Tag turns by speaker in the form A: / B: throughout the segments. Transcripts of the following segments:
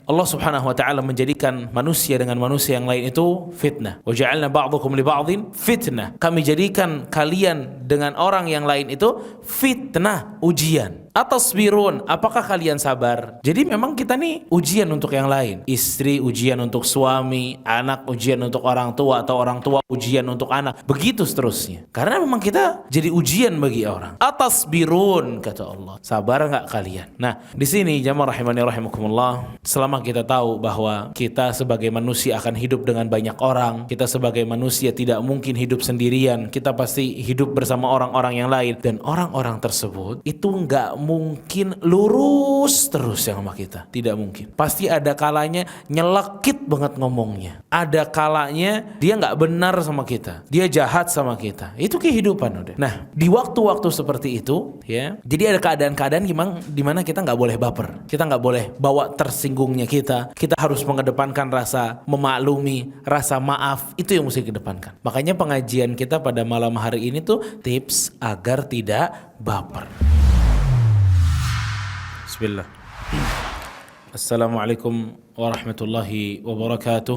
A: Allah Subhanahu wa taala menjadikan manusia dengan manusia yang lain itu fitnah. Wa ja'alna ba'dakum li ba'dhin fitnah. Kami jadikan kalian dengan orang yang lain itu fitnah, ujian. Atasbirun, apakah kalian sabar? Jadi memang kita nih ujian untuk yang lain. Istri ujian untuk suami, anak ujian untuk orang tua, atau orang tua ujian untuk anak. Begitu seterusnya. Karena memang kita jadi ujian bagi orang. Atasbirun, kata Allah. Sabar enggak kalian? Nah, di sini jamaah rahimani rahimakumullah, selama kita tahu bahwa kita sebagai manusia akan hidup dengan banyak orang, kita sebagai manusia tidak mungkin hidup sendirian, kita pasti hidup bersama orang-orang yang lain, dan orang-orang tersebut itu enggak mungkin lurus terus yang sama kita, tidak mungkin. Pasti ada kalanya nyelekit banget ngomongnya, ada kalanya dia nggak benar sama kita, dia jahat sama kita. Itu kehidupan udah. Nah, di waktu-waktu seperti itu ya, jadi ada keadaan-keadaan dimana kita nggak boleh baper, kita nggak boleh bawa tersinggungnya kita harus mengedepankan rasa memaklumi, rasa maaf. Itu yang mesti kedepankan. Makanya pengajian kita pada malam hari ini tuh tips agar tidak baper. Bismillah. Assalamualaikum warahmatullahi wabarakatuh.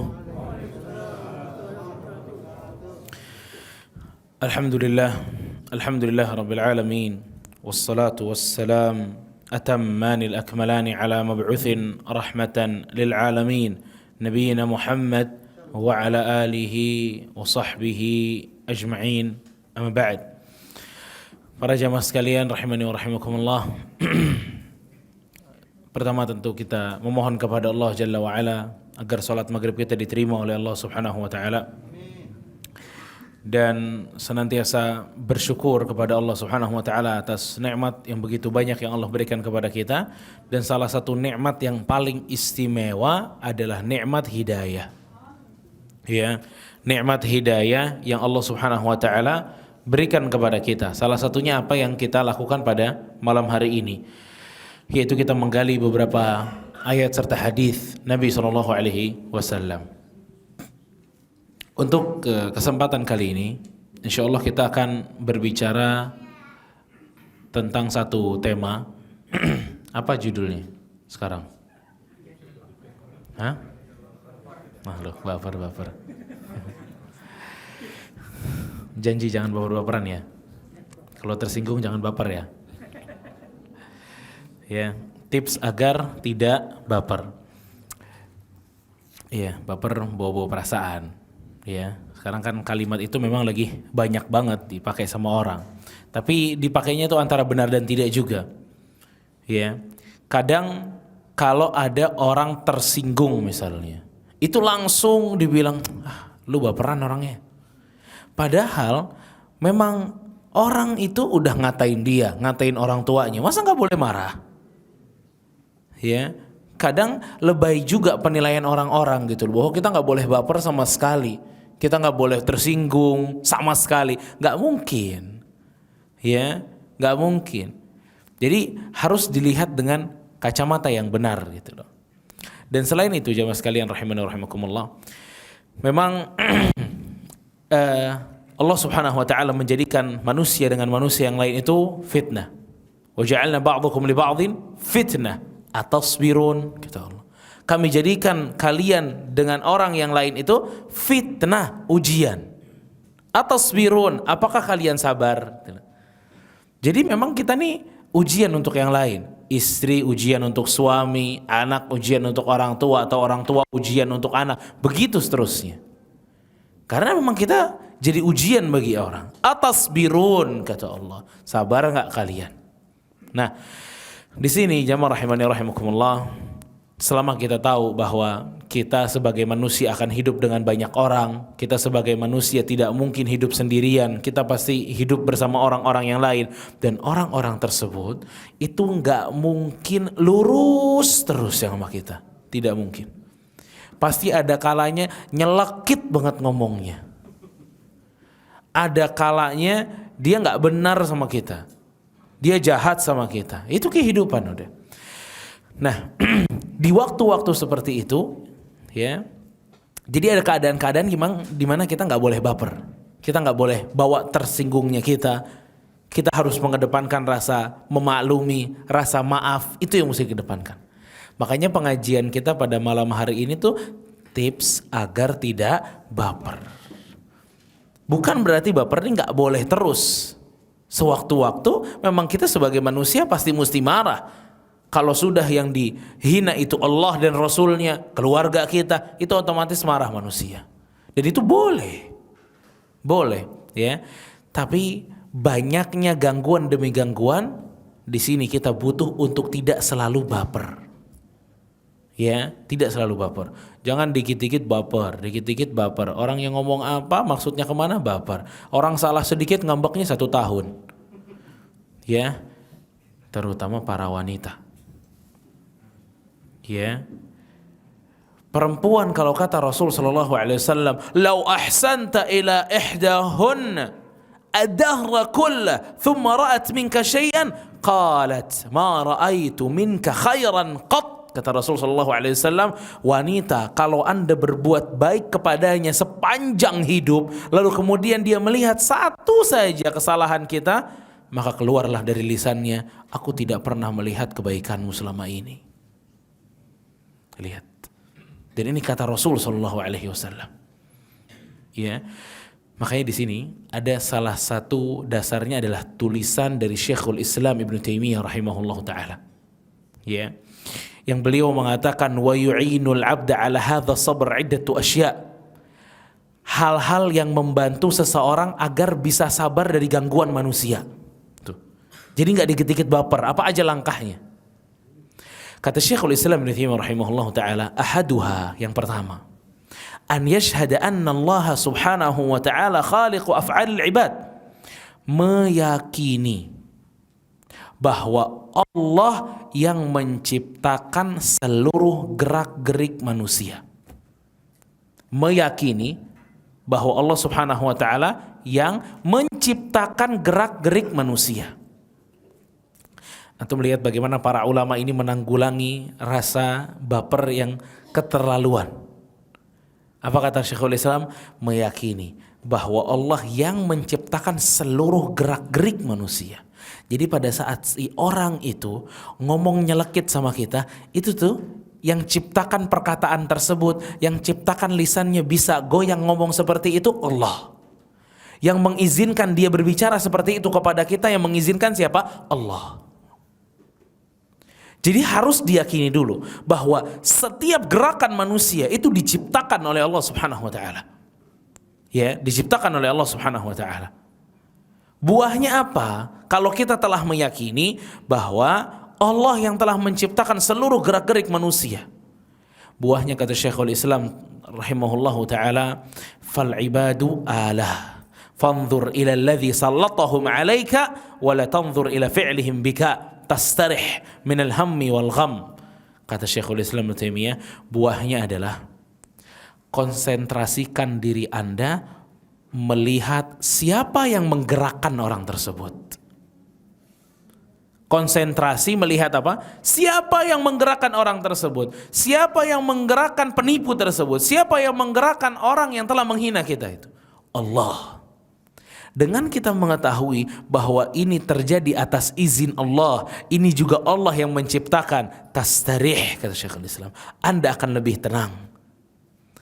A: Alhamdulillah rabbil alamin. Wassalatu wassalam atammanil akmalani ala mab'uthin rahmatan lil alamin. Nabiyyina Muhammad wa ala alihi wa sahbihi ajma'in. Amma ba'd. Para jamaah sekalian rahimani wa rahimakumullah. Pertama tentu kita memohon kepada Allah Jalla wa'ala agar salat maghrib kita diterima oleh Allah Subhanahu wa ta'ala, dan senantiasa bersyukur kepada Allah Subhanahu wa ta'ala atas nikmat yang begitu banyak yang Allah berikan kepada kita. Dan salah satu nikmat yang paling istimewa adalah nikmat hidayah. Ya, nikmat hidayah yang Allah Subhanahu wa ta'ala berikan kepada kita. Salah satunya apa yang kita lakukan pada malam hari ini, yaitu kita menggali beberapa ayat serta hadis Nabi SAW. Untuk kesempatan kali ini, insyaallah kita akan berbicara tentang satu tema. Apa judulnya sekarang? Hah? Makhluk baper. Janji jangan baper-baperan ya. Kalau tersinggung jangan baper ya. Ya, tips agar tidak baper. Ya, baper bawa-bawa perasaan. Ya, sekarang kan kalimat itu memang lagi banyak banget dipakai sama orang. Tapi dipakainya itu antara benar dan tidak juga. Ya, kadang kalau ada orang tersinggung misalnya, itu langsung dibilang, lu baperan orangnya. Padahal memang orang itu udah ngatain dia, ngatain orang tuanya. Masa nggak boleh marah? Ya, kadang lebay juga penilaian orang-orang gitu, bahwa kita nggak boleh baper sama sekali, kita nggak boleh tersinggung sama sekali, nggak mungkin, ya, nggak mungkin. Jadi harus dilihat dengan kacamata yang benar gitu loh. Dan selain itu jamaah sekalian rahimani rahimakumullah, memang Allah Subhanahu wa taala menjadikan manusia dengan manusia yang lain itu fitnah. Wa ja'alna ba'dakum li ba'dhin fitnah. Atasbirun, kata Allah. Kami jadikan kalian dengan orang yang lain itu fitnah, ujian. Atasbirun, apakah kalian sabar? Jadi memang kita nih ujian untuk yang lain. Istri ujian untuk suami, anak ujian untuk orang tua, atau orang tua ujian untuk anak. Begitu seterusnya. Karena memang kita jadi ujian bagi orang. Atasbirun, kata Allah. Sabar enggak kalian? Nah, di sini jamaah rahimani rahimakumullah, selama kita tahu bahwa kita sebagai manusia akan hidup dengan banyak orang, kita sebagai manusia tidak mungkin hidup sendirian, kita pasti hidup bersama orang-orang yang lain, dan orang-orang tersebut itu nggak mungkin lurus terus yang sama kita, tidak mungkin. Pasti ada kalanya nyelekit banget ngomongnya, ada kalanya dia nggak benar sama kita, dia jahat sama kita. Itu kehidupan udah. Nah, di waktu-waktu seperti itu, ya, jadi ada keadaan-keadaan dimana kita nggak boleh baper, kita nggak boleh bawa tersinggungnya kita harus mengedepankan rasa memaklumi, rasa maaf. Itu yang mesti kedepankan. Makanya pengajian kita pada malam hari ini tuh tips agar tidak baper. Bukan berarti baper ini nggak boleh terus. Sewaktu-waktu memang kita sebagai manusia pasti mesti marah. Kalau sudah yang dihina itu Allah dan Rasulnya, keluarga kita, itu otomatis marah manusia. Dan itu boleh, ya. Tapi banyaknya gangguan demi gangguan, di sini kita butuh untuk tidak selalu baper. Ya, tidak selalu baper. Jangan dikit-dikit baper. Orang yang ngomong apa, maksudnya kemana, baper. Orang salah sedikit ngambeknya 1 tahun. Ya, terutama para wanita. Ya, perempuan kalau kata Rasul sallallahu alaihi wasallam, "Lau ahsanta ila ihdahunna ad-dahra kullah, thumma ra'at minka syai'an, qalat ma ra'aitu minka khairan qat." Kata Rasul sallallahu alaihi wasallam, wanita kalau Anda berbuat baik kepadanya sepanjang hidup, lalu kemudian dia melihat satu saja kesalahan kita, maka keluarlah dari lisannya, "Aku tidak pernah melihat kebaikanmu selama ini." Lihat. Dan ini kata Rasul sallallahu alaihi wasallam. Ya. Makanya di sini ada salah satu dasarnya adalah tulisan dari Syekhul Islam Ibnu Taimiyah rahimahullahu taala. Ya. Yang beliau mengatakan wa yu'inul 'abda 'ala hadha sabr 'iddatu asya'. Hal-hal yang membantu seseorang agar bisa sabar dari gangguan manusia. Tuh. Jadi enggak dikit-dikit baper, apa aja langkahnya? Kata Syekhul Islam Ibnu Taimiyah rahimahullahu taala, ahaduha, yang pertama, an yashhada anna Allah subhanahu wa ta'ala khaliqu af'alil ibad. Meyakini bahwa Allah yang menciptakan seluruh gerak-gerik manusia. Meyakini bahwa Allah subhanahu wa ta'ala yang menciptakan gerak-gerik manusia. Antum melihat bagaimana para ulama ini menanggulangi rasa baper yang keterlaluan. Apa kata Syekhul Islam? Meyakini bahwa Allah yang menciptakan seluruh gerak-gerik manusia. Jadi pada saat si orang itu ngomong nyelekit sama kita, itu tuh yang ciptakan perkataan tersebut, yang ciptakan lisannya bisa goyang ngomong seperti itu, Allah. Yang mengizinkan dia berbicara seperti itu kepada kita, yang mengizinkan siapa? Allah. Jadi harus diyakini dulu bahwa setiap gerakan manusia itu diciptakan oleh Allah Subhanahu wa taala. Ya, diciptakan oleh Allah Subhanahu wa taala. Buahnya apa? Kalau kita telah meyakini bahwa Allah yang telah menciptakan seluruh gerak-gerik manusia. Buahnya kata Syekhul Islam rahimahullahu taala, fal ibadu alah. Fanzur ila alladhi sallatahum 'alaika wa la tanzur ila fi'lihim bika tastarih min al-hammi wal gham. Kata Syekhul Islam Ibnu Taimiyah, buahnya adalah konsentrasikan diri Anda melihat siapa yang menggerakkan orang tersebut. Konsentrasi melihat apa? Siapa yang menggerakkan orang tersebut? Siapa yang menggerakkan penipu tersebut? Siapa yang menggerakkan orang yang telah menghina kita itu? Allah. Dengan kita mengetahui bahwa ini terjadi atas izin Allah, ini juga Allah yang menciptakan, tastarih, kata Syekhul Islam, Anda akan lebih tenang.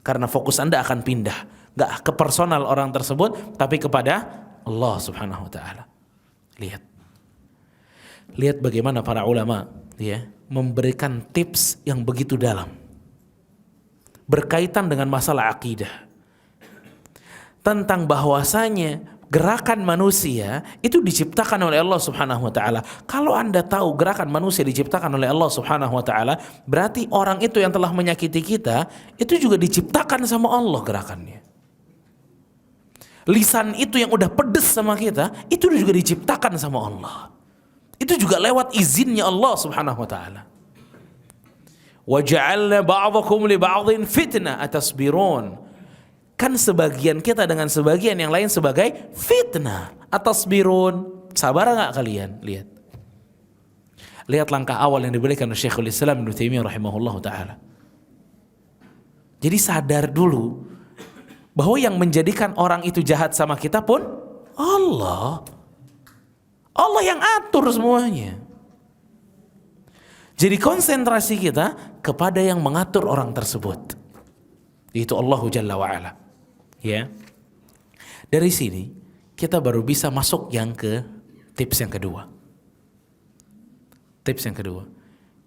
A: Karena fokus Anda akan pindah, gak ke personal orang tersebut, tapi kepada Allah subhanahu wa ta'ala. Lihat bagaimana para ulama ya memberikan tips yang begitu dalam berkaitan dengan masalah akidah, tentang bahwasanya gerakan manusia itu diciptakan oleh Allah Subhanahu wa taala. Kalau Anda tahu gerakan manusia diciptakan oleh Allah Subhanahu wa taala, berarti orang itu yang telah menyakiti kita itu juga diciptakan sama Allah gerakannya. Lisan itu yang udah pedes sama kita itu juga diciptakan sama Allah. Itu juga lewat izinnya Allah Subhanahu wa taala. Wa ja'alna ba'dakum li ba'dhin fitnah atasbirun. Kan sebagian kita dengan sebagian yang lain sebagai fitnah. Atasbirun. Sabar enggak kalian? Lihat langkah awal yang diberikan oleh Syekhul Islam Ibnu Taimiyah rahimahullahu taala. Jadi sadar dulu bahwa yang menjadikan orang itu jahat sama kita pun Allah. Allah yang atur semuanya. Jadi konsentrasi kita kepada yang mengatur orang tersebut, yaitu Allah Jalla wa'ala. Ya. Dari sini kita baru bisa masuk ke tips yang kedua. Tips yang kedua.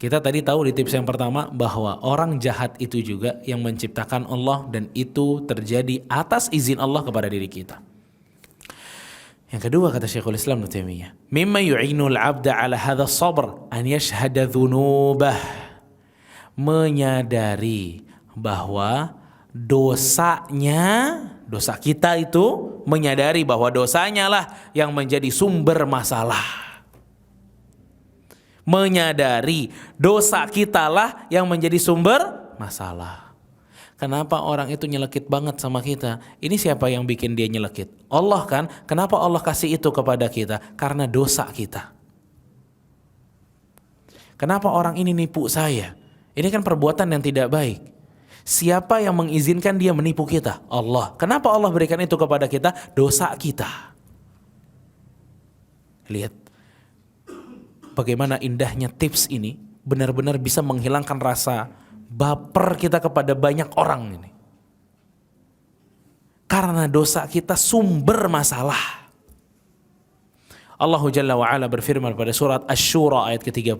A: Kita tadi tahu di tips yang pertama bahwa orang jahat itu juga yang menciptakan Allah, dan itu terjadi atas izin Allah kepada diri kita. Yang kedua, kata Syekhul Islam Ibnu Taimiyah, mimma yu'inul 'abda 'ala hadha sabr an yashhada dzunubah, menyadari bahwa dosa kita itu, menyadari bahwa dosanya lah yang menjadi sumber masalah. Menyadari dosa kita lah yang menjadi sumber masalah. Kenapa orang itu nyelekit banget sama kita? Ini siapa yang bikin dia nyelekit? Allah kan? Kenapa Allah kasih itu kepada kita? Karena dosa kita. Kenapa orang ini nipu saya? Ini kan perbuatan yang tidak baik. Siapa yang mengizinkan dia menipu kita? Allah. Kenapa Allah berikan itu kepada kita? Dosa kita. Lihat bagaimana indahnya tips ini, benar-benar bisa menghilangkan rasa baper kita kepada banyak orang ini. Karena dosa kita sumber masalah. Allah Jalla wa'ala berfirman pada surat Asy-Syura ayat ke-30.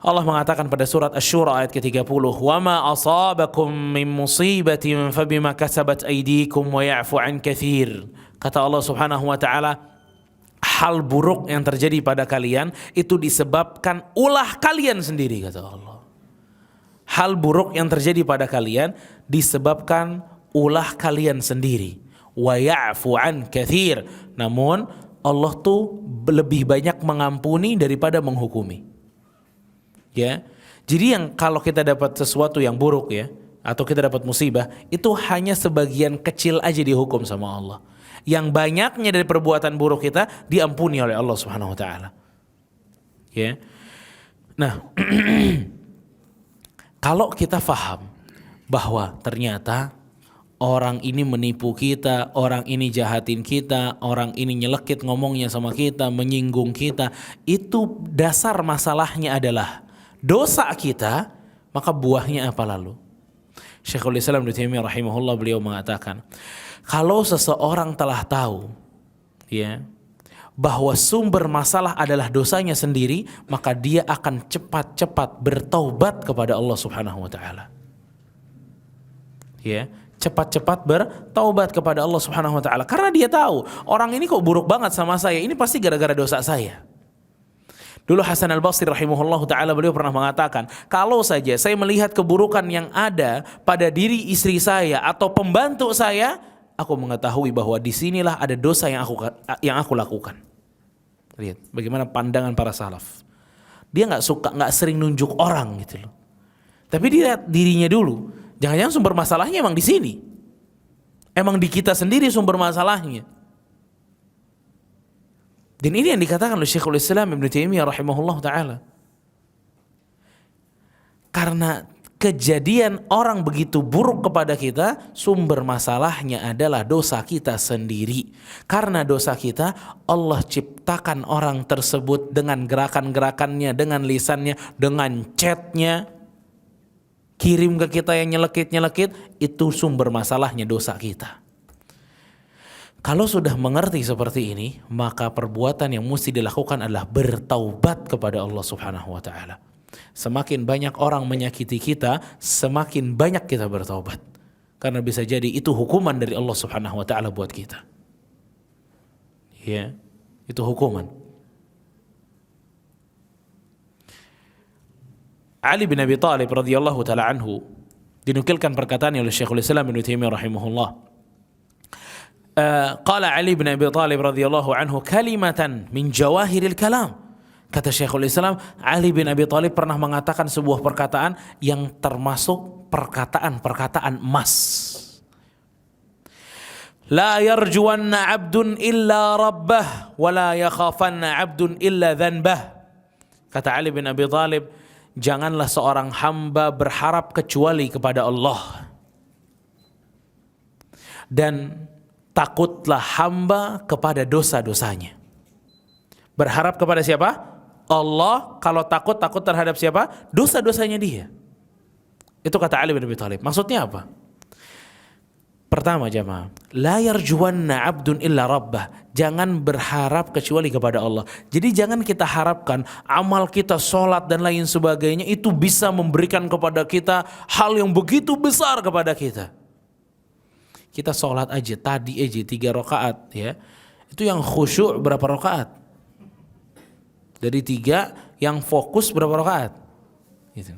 A: Allah mengatakan pada surat Asy-Syura ayat ke-30, "Wa ma asabakum min musibatin fabima kasabat aydikum wa ya'fu 'an katsir." Kata Allah Subhanahu wa taala, hal buruk yang terjadi pada kalian itu disebabkan ulah kalian sendiri, kata Allah. Hal buruk yang terjadi pada kalian disebabkan ulah kalian sendiri. Wa ya'fu 'an katsir. Namun Allah tuh lebih banyak mengampuni daripada menghukumi. Ya. Jadi yang kalau kita dapat sesuatu yang buruk ya, atau kita dapat musibah, itu hanya sebagian kecil aja dihukum sama Allah. Yang banyaknya dari perbuatan buruk kita diampuni oleh Allah Subhanahu wa taala. Ya. Nah, kalau kita faham bahwa ternyata orang ini menipu kita, orang ini jahatin kita, orang ini nyelekit ngomongnya sama kita, menyinggung kita, itu dasar masalahnya adalah dosa kita, maka buahnya apa lalu? Syekhul Islam Ibnu Taimiyah rahimahullah, beliau mengatakan, kalau seseorang telah tahu ya bahwa sumber masalah adalah dosanya sendiri, maka dia akan cepat-cepat bertaubat kepada Allah Subhanahu wa taala. Ya, cepat-cepat bertaubat kepada Allah Subhanahu wa taala karena dia tahu orang ini kok buruk banget sama saya, ini pasti gara-gara dosa saya. Dulu Hasan al-Basri rahimahullahu ta'ala beliau pernah mengatakan, kalau saja saya melihat keburukan yang ada pada diri istri saya atau pembantu saya, aku mengetahui bahwa disinilah ada dosa yang aku lakukan. Lihat bagaimana pandangan para salaf. Dia nggak sering nunjuk orang gitu loh. Tapi dia lihat dirinya dulu. Jangan-jangan sumber masalahnya emang di sini. Emang di kita sendiri sumber masalahnya. Dan ini yang dikatakan oleh Syekhul Islam Ibnu Taimiyah rahimahullah ta'ala. Karena kejadian orang begitu buruk kepada kita, sumber masalahnya adalah dosa kita sendiri. Karena dosa kita, Allah ciptakan orang tersebut dengan gerakan-gerakannya, dengan lisannya, dengan chatnya, kirim ke kita yang nyelekit-nyelekit, itu sumber masalahnya dosa kita. Kalau sudah mengerti seperti ini, maka perbuatan yang mesti dilakukan adalah bertaubat kepada Allah Subhanahu wa taala. Semakin banyak orang menyakiti kita, semakin banyak kita bertaubat. Karena bisa jadi itu hukuman dari Allah Subhanahu wa taala buat kita. Ya, itu hukuman. Ali bin Abi Thalib radhiyallahu taala anhu, dinukilkan perkataannya oleh Syekhul Islam Ibnu Taimiyah rahimahullah. Qala Ali bin Abi Thalib radhiyallahu anhu kalimatan min jawahiril kalam. Kata Syekhul Islam, Ali bin Abi Thalib pernah mengatakan sebuah perkataan yang termasuk perkataan-perkataan emas. La yarjuwanna 'abdun illa rabbah wa la yakhafanna 'abdun illa dhanbah. Kata Ali bin Abi Thalib, janganlah seorang hamba berharap kecuali kepada Allah. Dan takutlah hamba kepada dosa-dosanya. Berharap kepada siapa? Allah kalau takut terhadap siapa? Dosa-dosanya dia. Itu kata Ali bin Abi Thalib. Maksudnya apa? Pertama jamaah, la yarjuwanna 'abdun illa rabbah. Jangan berharap kecuali kepada Allah. Jadi jangan kita harapkan amal kita, sholat dan lain sebagainya itu bisa memberikan kepada kita hal yang begitu besar kepada kita. Kita sholat aja tadi aja 3 rakaat ya. Itu yang khusyuk berapa rakaat? Dari 3 yang fokus berapa rakaat? Gitu.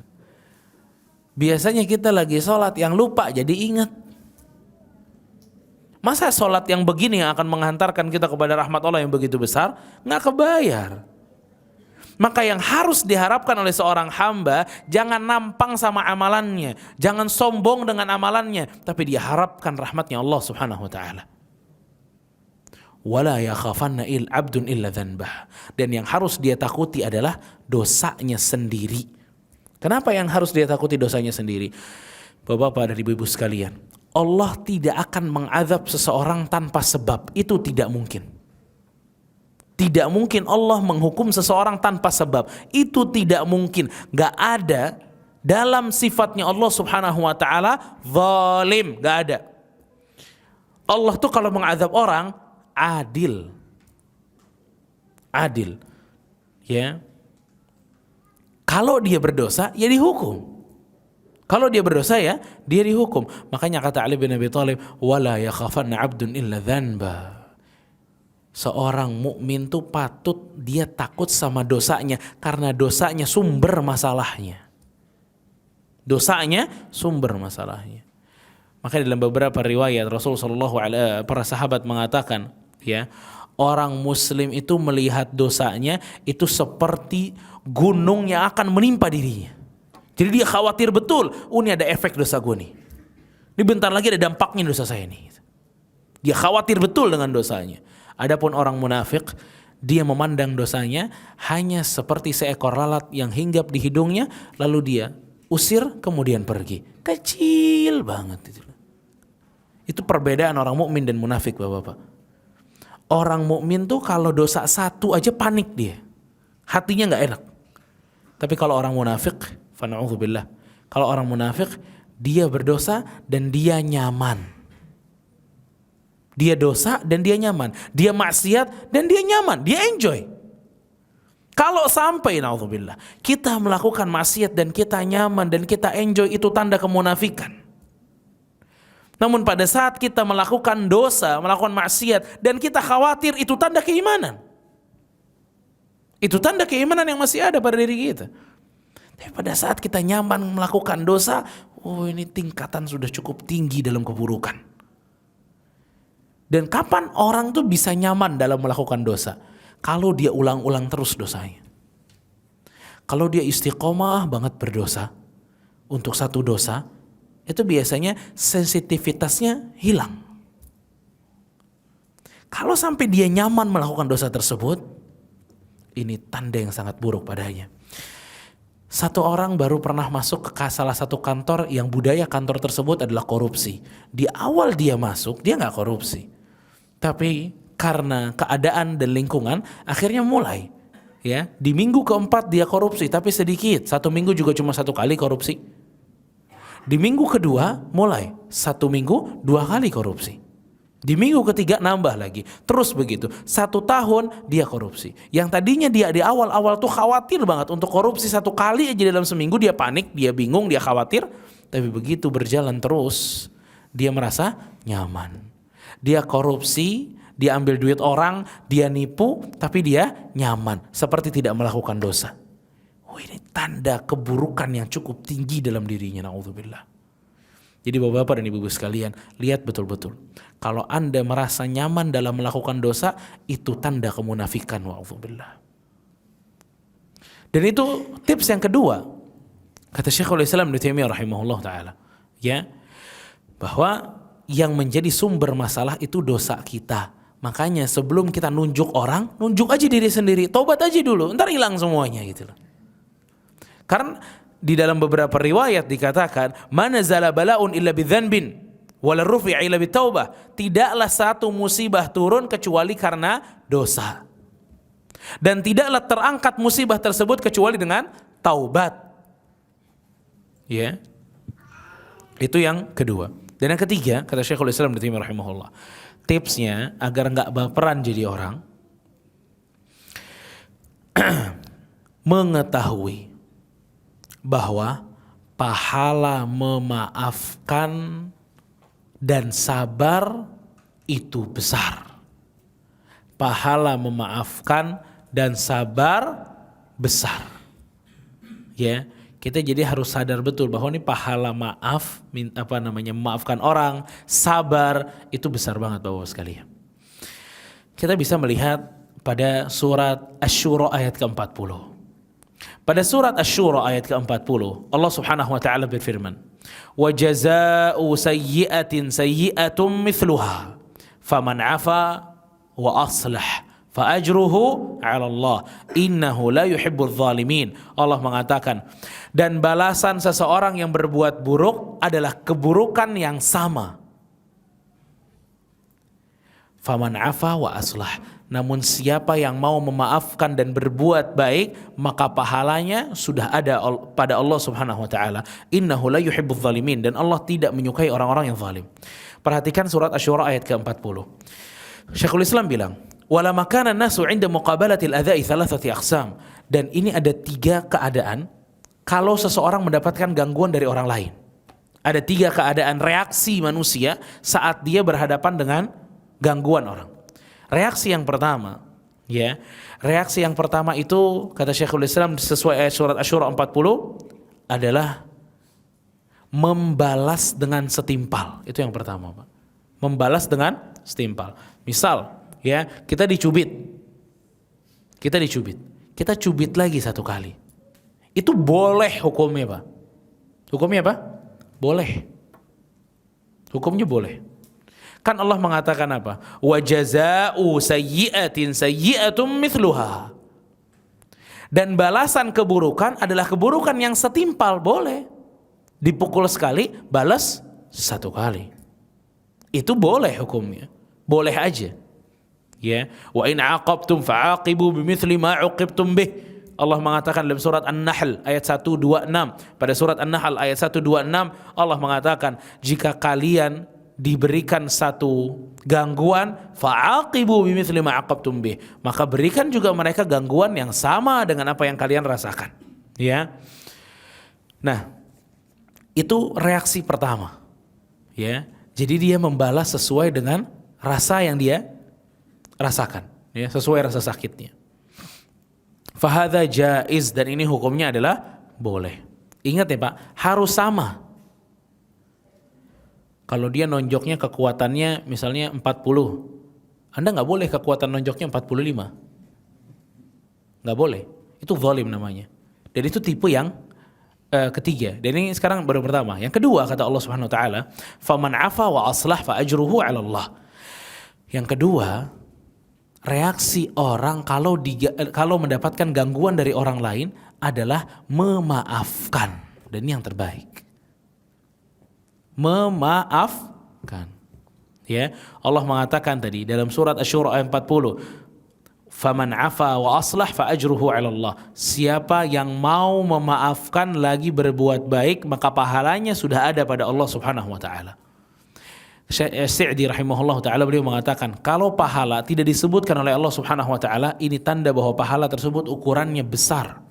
A: Biasanya kita lagi sholat yang lupa jadi ingat. Masa sholat yang begini yang akan menghantarkan kita kepada rahmat Allah yang begitu besar? Nggak kebayar. Maka yang harus diharapkan oleh seorang hamba, jangan nampang sama amalannya, jangan sombong dengan amalannya, tapi dia harapkan rahmatnya Allah subhanahu wa ta'ala. Wala yakhafanna abdun illa dhanbah. Dan yang harus dia takuti adalah dosanya sendiri. Kenapa yang harus dia takuti dosanya sendiri? Bapak-bapak dan ibu-ibu sekalian, Allah tidak akan mengazab seseorang tanpa sebab. Itu tidak mungkin. Tidak mungkin Allah menghukum seseorang tanpa sebab. Itu tidak mungkin. Gak ada dalam sifatnya Allah subhanahu wa ta'ala zalim. Gak ada. Allah tuh kalau mengazab orang adil. Adil. Ya. Kalau dia berdosa ya dihukum. Kalau dia berdosa ya dia dihukum. Makanya kata Ali bin Abi Thalib, wala yakhafanna 'abdun illa dhanba. Seorang mukmin tuh patut dia takut sama dosanya karena dosanya sumber masalahnya. Dosanya sumber masalahnya. Maka dalam beberapa riwayat Rasulullah para sahabat mengatakan, ya, orang muslim itu melihat dosanya itu seperti gunung yang akan menimpa dirinya. Jadi dia khawatir betul, ini ada efek dosa gue nih. Ini bentar lagi ada dampaknya dosa saya nih. Dia khawatir betul dengan dosanya. Adapun orang munafik, dia memandang dosanya hanya seperti seekor lalat yang hinggap di hidungnya, lalu dia usir kemudian pergi. Kecil banget itu. Itu perbedaan orang mukmin dan munafik, Bapak-bapak. Orang mukmin tuh kalau dosa satu aja panik dia. Hatinya enggak enak. Tapi kalau orang munafik, fana'udzubillah. Kalau orang munafik, dia berdosa dan dia nyaman. Dia dosa dan dia nyaman. Dia maksiat dan dia nyaman. Dia enjoy. Kalau sampai na'udzubillah kita melakukan maksiat dan kita nyaman dan kita enjoy, itu tanda kemunafikan. Namun pada saat kita melakukan dosa, melakukan maksiat dan kita khawatir, itu tanda keimanan. Itu tanda keimanan yang masih ada pada diri kita. Tapi pada saat kita nyaman melakukan dosa, oh ini tingkatan sudah cukup tinggi dalam keburukan. Dan kapan orang tuh bisa nyaman dalam melakukan dosa? Kalau dia ulang-ulang terus dosanya. Kalau dia istiqomah banget berdosa untuk satu dosa, itu biasanya sensitivitasnya hilang. Kalau sampai dia nyaman melakukan dosa tersebut, ini tanda yang sangat buruk padanya. Satu orang baru pernah masuk ke salah satu kantor yang budaya kantor tersebut adalah korupsi. Di awal dia masuk, dia gak korupsi. Tapi karena keadaan dan lingkungan, akhirnya mulai. Ya, di minggu keempat dia korupsi, tapi sedikit. 1 minggu juga cuma 1 kali korupsi. Di minggu kedua mulai 1 minggu 2 kali korupsi. Di minggu ketiga nambah lagi. Terus begitu. 1 tahun dia korupsi. Yang tadinya dia di awal-awal tuh khawatir banget untuk korupsi 1 kali aja dalam seminggu, dia panik, dia bingung, dia khawatir. Tapi begitu berjalan terus, dia merasa nyaman. Dia korupsi, dia ambil duit orang, dia nipu, tapi dia nyaman. Seperti tidak melakukan dosa. Oh, ini tanda keburukan yang cukup tinggi dalam dirinya. Na'udzubillah. Jadi bapak-bapak dan ibu-ibu sekalian, lihat betul-betul. Kalau Anda merasa nyaman dalam melakukan dosa, itu tanda kemunafikan. Wa'udzubillah. Dan itu tips yang kedua. Kata Syekhul Islam Ibnu Taimiyah rahimahullah ta'ala. Ya, bahwa yang menjadi sumber masalah itu dosa kita. Makanya sebelum kita nunjuk orang, nunjuk aja diri sendiri. Tobat aja dulu, ntar hilang semuanya gitu loh. Karena di dalam beberapa riwayat dikatakan, "Man nazala bala'un illa bidzanbin wala rufi'a illa bitaubah." Tidaklah satu musibah turun kecuali karena dosa. Dan tidaklah terangkat musibah tersebut kecuali dengan taubat. Ya. Itu yang kedua. Dan yang ketiga, kata Syekhul Islam Ibnu Taimiyah rahimahullah, tipsnya agar enggak baperan jadi orang, mengetahui bahwa pahala memaafkan dan sabar itu besar. Pahala memaafkan dan sabar besar. Ya, kita jadi harus sadar betul bahwa ini pahala memaafkan orang, sabar itu besar banget Bapak sekalian. Kita bisa melihat pada surat Asy-Syura ayat ke-40. Pada surat Asy-Syura ayat ke-40, Allah Subhanahu wa taala berfirman, "Wa jazaa'u sayyi'atin sayyi'atun mithluha, faman 'afa wa aslah fa ajruhu 'ala Allah innahu la yuhibbul zalimin." Allah mengatakan, dan balasan seseorang yang berbuat buruk adalah keburukan yang sama. Faman 'afa wa aslah. Namun siapa yang mau memaafkan dan berbuat baik, maka pahalanya sudah ada pada Allah Subhanahu wa taala. Innahu la yuhibbul zalimin, dan Allah tidak menyukai orang-orang yang zalim. Perhatikan surat Asy-Syura ayat ke-40. Syekhul Islam bilang, wala makana nasu 'inda muqabalatil adza'i thalathati aqsam. Dan ini ada 3 keadaan kalau seseorang mendapatkan gangguan dari orang lain. Ada 3 keadaan reaksi manusia saat dia berhadapan dengan gangguan orang. Reaksi yang pertama, ya. Reaksi yang pertama itu kata Syekhul Islam sesuai ayat surat Asy-Syura 40 adalah membalas dengan setimpal. Itu yang pertama, Pak. Membalas dengan setimpal. Misal, ya, kita dicubit. Kita cubit lagi 1 kali. Itu boleh hukumnya, Pak. Hukumnya apa? Boleh. Hukumnya boleh. Kan Allah mengatakan apa? Wa jazaa'u sayyi'atin sayyi'atun mithluha. Dan balasan keburukan adalah keburukan yang setimpal, boleh. Dipukul sekali, balas 1 kali. Itu boleh hukumnya. Boleh aja. Ya, wa in 'aqabtum fa'aqibu bimithli ma 'uqibtum bih. Allah mengatakan dalam surat An-Nahl ayat 126. Pada surat An-Nahl ayat 126 Allah mengatakan, jika kalian diberikan satu gangguan, fa'aqibu bimithli ma 'aqabtum bih, maka berikan juga mereka gangguan yang sama dengan apa yang kalian rasakan. Ya. Nah, itu reaksi pertama. Ya. Jadi dia membalas sesuai dengan rasa yang dia rasakan, ya, sesuai rasa sakitnya. Fahadha jaiz, dan ini hukumnya adalah boleh. Ingat ya Pak, harus sama. Kalau dia nonjoknya kekuatannya misalnya 40, Anda nggak boleh kekuatan nonjoknya 45. Nggak boleh. Itu zalim namanya. Dan itu tipe yang ketiga. Dan ini sekarang baru pertama. Yang kedua kata Allah Subhanahu wa taala, "Faman 'afa wa aslah fa ajruhu 'ala Allah." Yang kedua, reaksi orang kalau mendapatkan gangguan dari orang lain adalah memaafkan. Dan ini yang terbaik. Memaafkan. Ya, Allah mengatakan tadi dalam surat Asy-Syura ayat 40, "Faman 'afa wa aslah fa ajruhu 'ala Allah." Siapa yang mau memaafkan lagi berbuat baik, maka pahalanya sudah ada pada Allah Subhanahu wa taala. Sa'di rahimahullah taala beliau mengatakan, kalau pahala tidak disebutkan oleh Allah Subhanahu wa taala, ini tanda bahwa pahala tersebut ukurannya besar.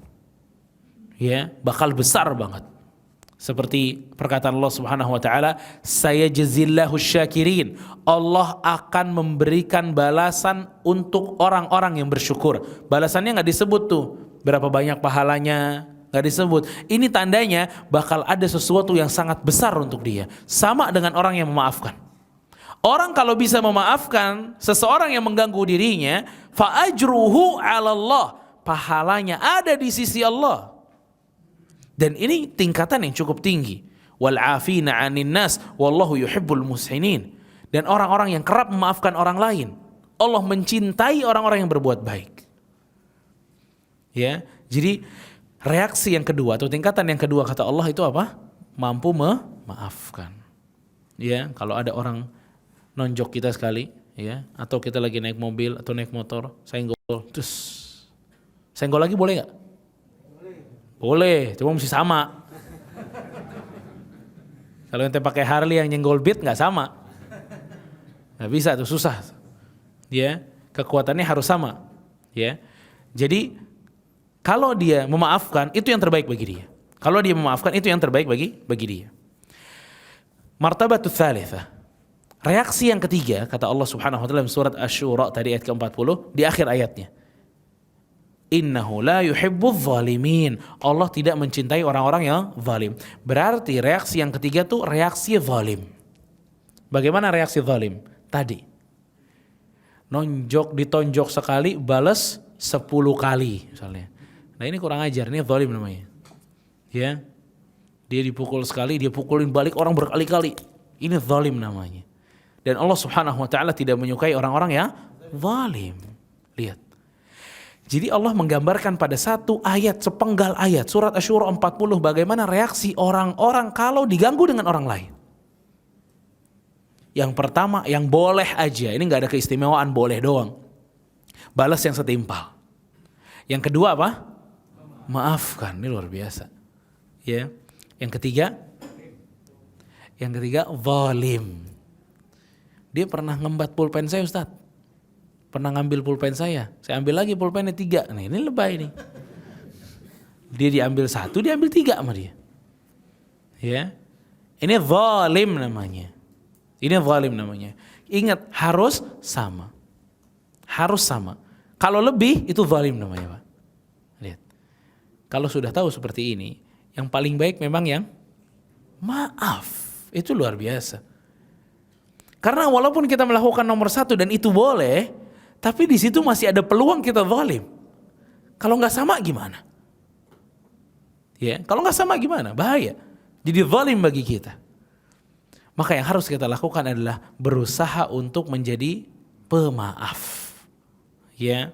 A: Ya, bakal besar banget. Seperti perkataan Allah Subhanahu wa taala, "Sayajzillahu syakirin." Allah akan memberikan balasan untuk orang-orang yang bersyukur. Balasannya enggak disebut tuh, berapa banyak pahalanya, enggak disebut. Ini tandanya bakal ada sesuatu yang sangat besar untuk dia. Sama dengan orang yang memaafkan. Orang kalau bisa memaafkan seseorang yang mengganggu dirinya, fa ajruhu 'ala Allah. Pahalanya ada di sisi Allah. Dan ini tingkatan yang cukup tinggi. Wal 'afina 'anil nas wallahu yuhibbul muhsinin. Dan orang-orang yang kerap memaafkan orang lain, Allah mencintai orang-orang yang berbuat baik. Ya, jadi reaksi yang kedua atau tingkatan yang kedua kata Allah itu apa? Mampu memaafkan. Ya, kalau ada orang nonjok kita sekali, ya, atau kita lagi naik mobil atau naik motor, senggol, terus Senggol lagi boleh nggak? Boleh, cuma mesti sama. Kalau ente pakai Harley yang nyenggol Beat nggak sama, nggak bisa tuh, susah. Ya, kekuatannya harus sama. Ya, jadi kalau dia memaafkan itu yang terbaik bagi dia. Kalau dia memaafkan itu yang terbaik bagi dia. Martabatut tsalitsah. Reaksi yang ketiga, kata Allah Subhanahu wa taala dalam surat Asy-Syura tadi ayat ke-40 di akhir ayatnya. Innahu la yuhibbudz zalimin. Allah tidak mencintai orang-orang yang zalim. Berarti reaksi yang ketiga tuh reaksi zalim. Bagaimana reaksi zalim? Tadi. Ditonjok sekali, balas 10 kali misalnya. Nah, ini kurang ajar, ini zalim namanya. Ya. Dia dipukul sekali, dia pukulin balik orang berkali-kali. Ini zalim namanya. Dan Allah Subhanahu wa taala tidak menyukai orang-orang yang zalim. Lihat. Jadi Allah menggambarkan pada satu ayat, sepenggal ayat surat Asy-Syura 40 bagaimana reaksi orang-orang kalau diganggu dengan orang lain. Yang pertama, yang boleh aja, ini nggak ada keistimewaan, boleh doang. Balas yang setimpal. Yang kedua apa? Maafkan, ini luar biasa. Ya. Yang ketiga, zalim. Dia pernah ngembat pulpen saya, Ustaz. Pernah ngambil pulpen saya ambil lagi pulpennya 3. Nah, ini lebay nih. Dia diambil 1, diambil 3 sama dia. Ya. Ini zalim namanya. Ingat, harus sama. Kalau lebih itu zalim namanya, Pak. Lihat. Kalau sudah tahu seperti ini, yang paling baik memang yang maaf. Itu luar biasa. Karena walaupun kita melakukan nomor 1 dan itu boleh, tapi di situ masih ada peluang kita zalim. Kalau nggak sama gimana? Ya, kalau nggak sama gimana? Bahaya. Jadi zalim bagi kita. Maka yang harus kita lakukan adalah berusaha untuk menjadi pemaaf. Ya.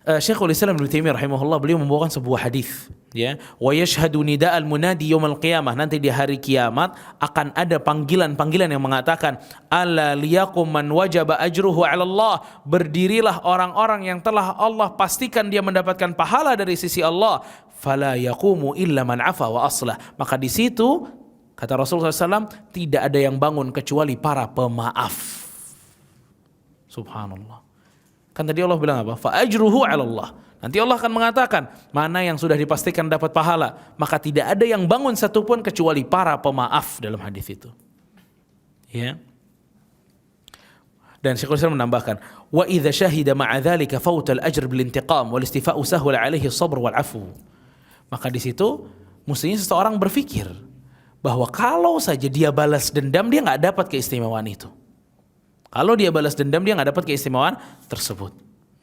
A: Syekhul Islam Ibnu Taimiyah rahimahullah beliau membawakan sebuah hadis, ya, wa yashhadu nida'al munadi yaumil qiyamah, nanti di hari kiamat akan ada panggilan-panggilan yang mengatakan alla liyakum man wajaba ajruhu 'ala Allah, berdirilah orang-orang yang telah Allah pastikan dia mendapatkan pahala dari sisi Allah, fala yaqumu illa man 'afa wa aslah, maka di situ kata Rasulullah SAW tidak ada yang bangun kecuali para pemaaf. Subhanallah. Kan tadi Allah bilang apa? Fa ajruhu 'ala Allah. Nanti Allah akan mengatakan mana yang sudah dipastikan dapat pahala, maka tidak ada yang bangun satupun kecuali para pemaaf dalam hadis itu. Ya. Dan Syekhul Islam menambahkan, wa idza syahida ma'a dzalika fautal ajr bil intiqam wal istifa'u sahwa 'alaihi sabr wal 'afu. Maka di situ mestinya seseorang berpikir bahwa kalau saja dia balas dendam dia enggak dapat keistimewaan itu. Kalau dia balas dendam dia nggak dapat keistimewaan tersebut,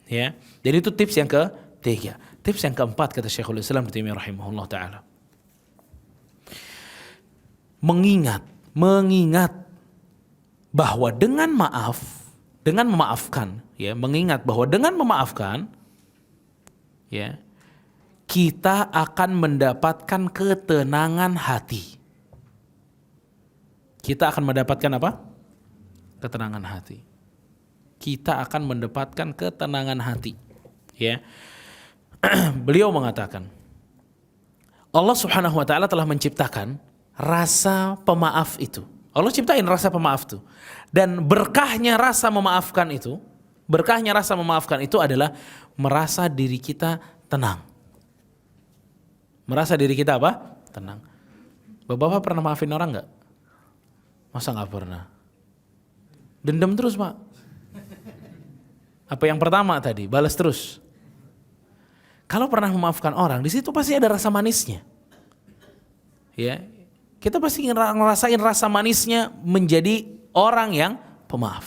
A: ya. Jadi itu tips yang ketiga. Tips yang keempat kata Syekhul Islam Ibnu Taimiyah rahimahullah taala. Mengingat bahwa dengan memaafkan, ya, mengingat bahwa dengan memaafkan, ya, kita akan mendapatkan ketenangan hati. Kita akan mendapatkan apa? Ketenangan hati. Kita akan mendapatkan ketenangan hati. Ya. Beliau mengatakan, Allah Subhanahu wa taala telah menciptakan rasa pemaaf itu. Allah ciptain rasa pemaaf itu. Dan berkahnya rasa memaafkan itu adalah merasa diri kita tenang. Merasa diri kita apa? Tenang. Bapak pernah maafin orang enggak? Masa enggak pernah? Dendam terus, Pak. Apa yang pertama tadi, balas terus. Kalau pernah memaafkan orang, di situ pasti ada rasa manisnya. Ya, kita pasti ngerasain rasa manisnya menjadi orang yang pemaaf.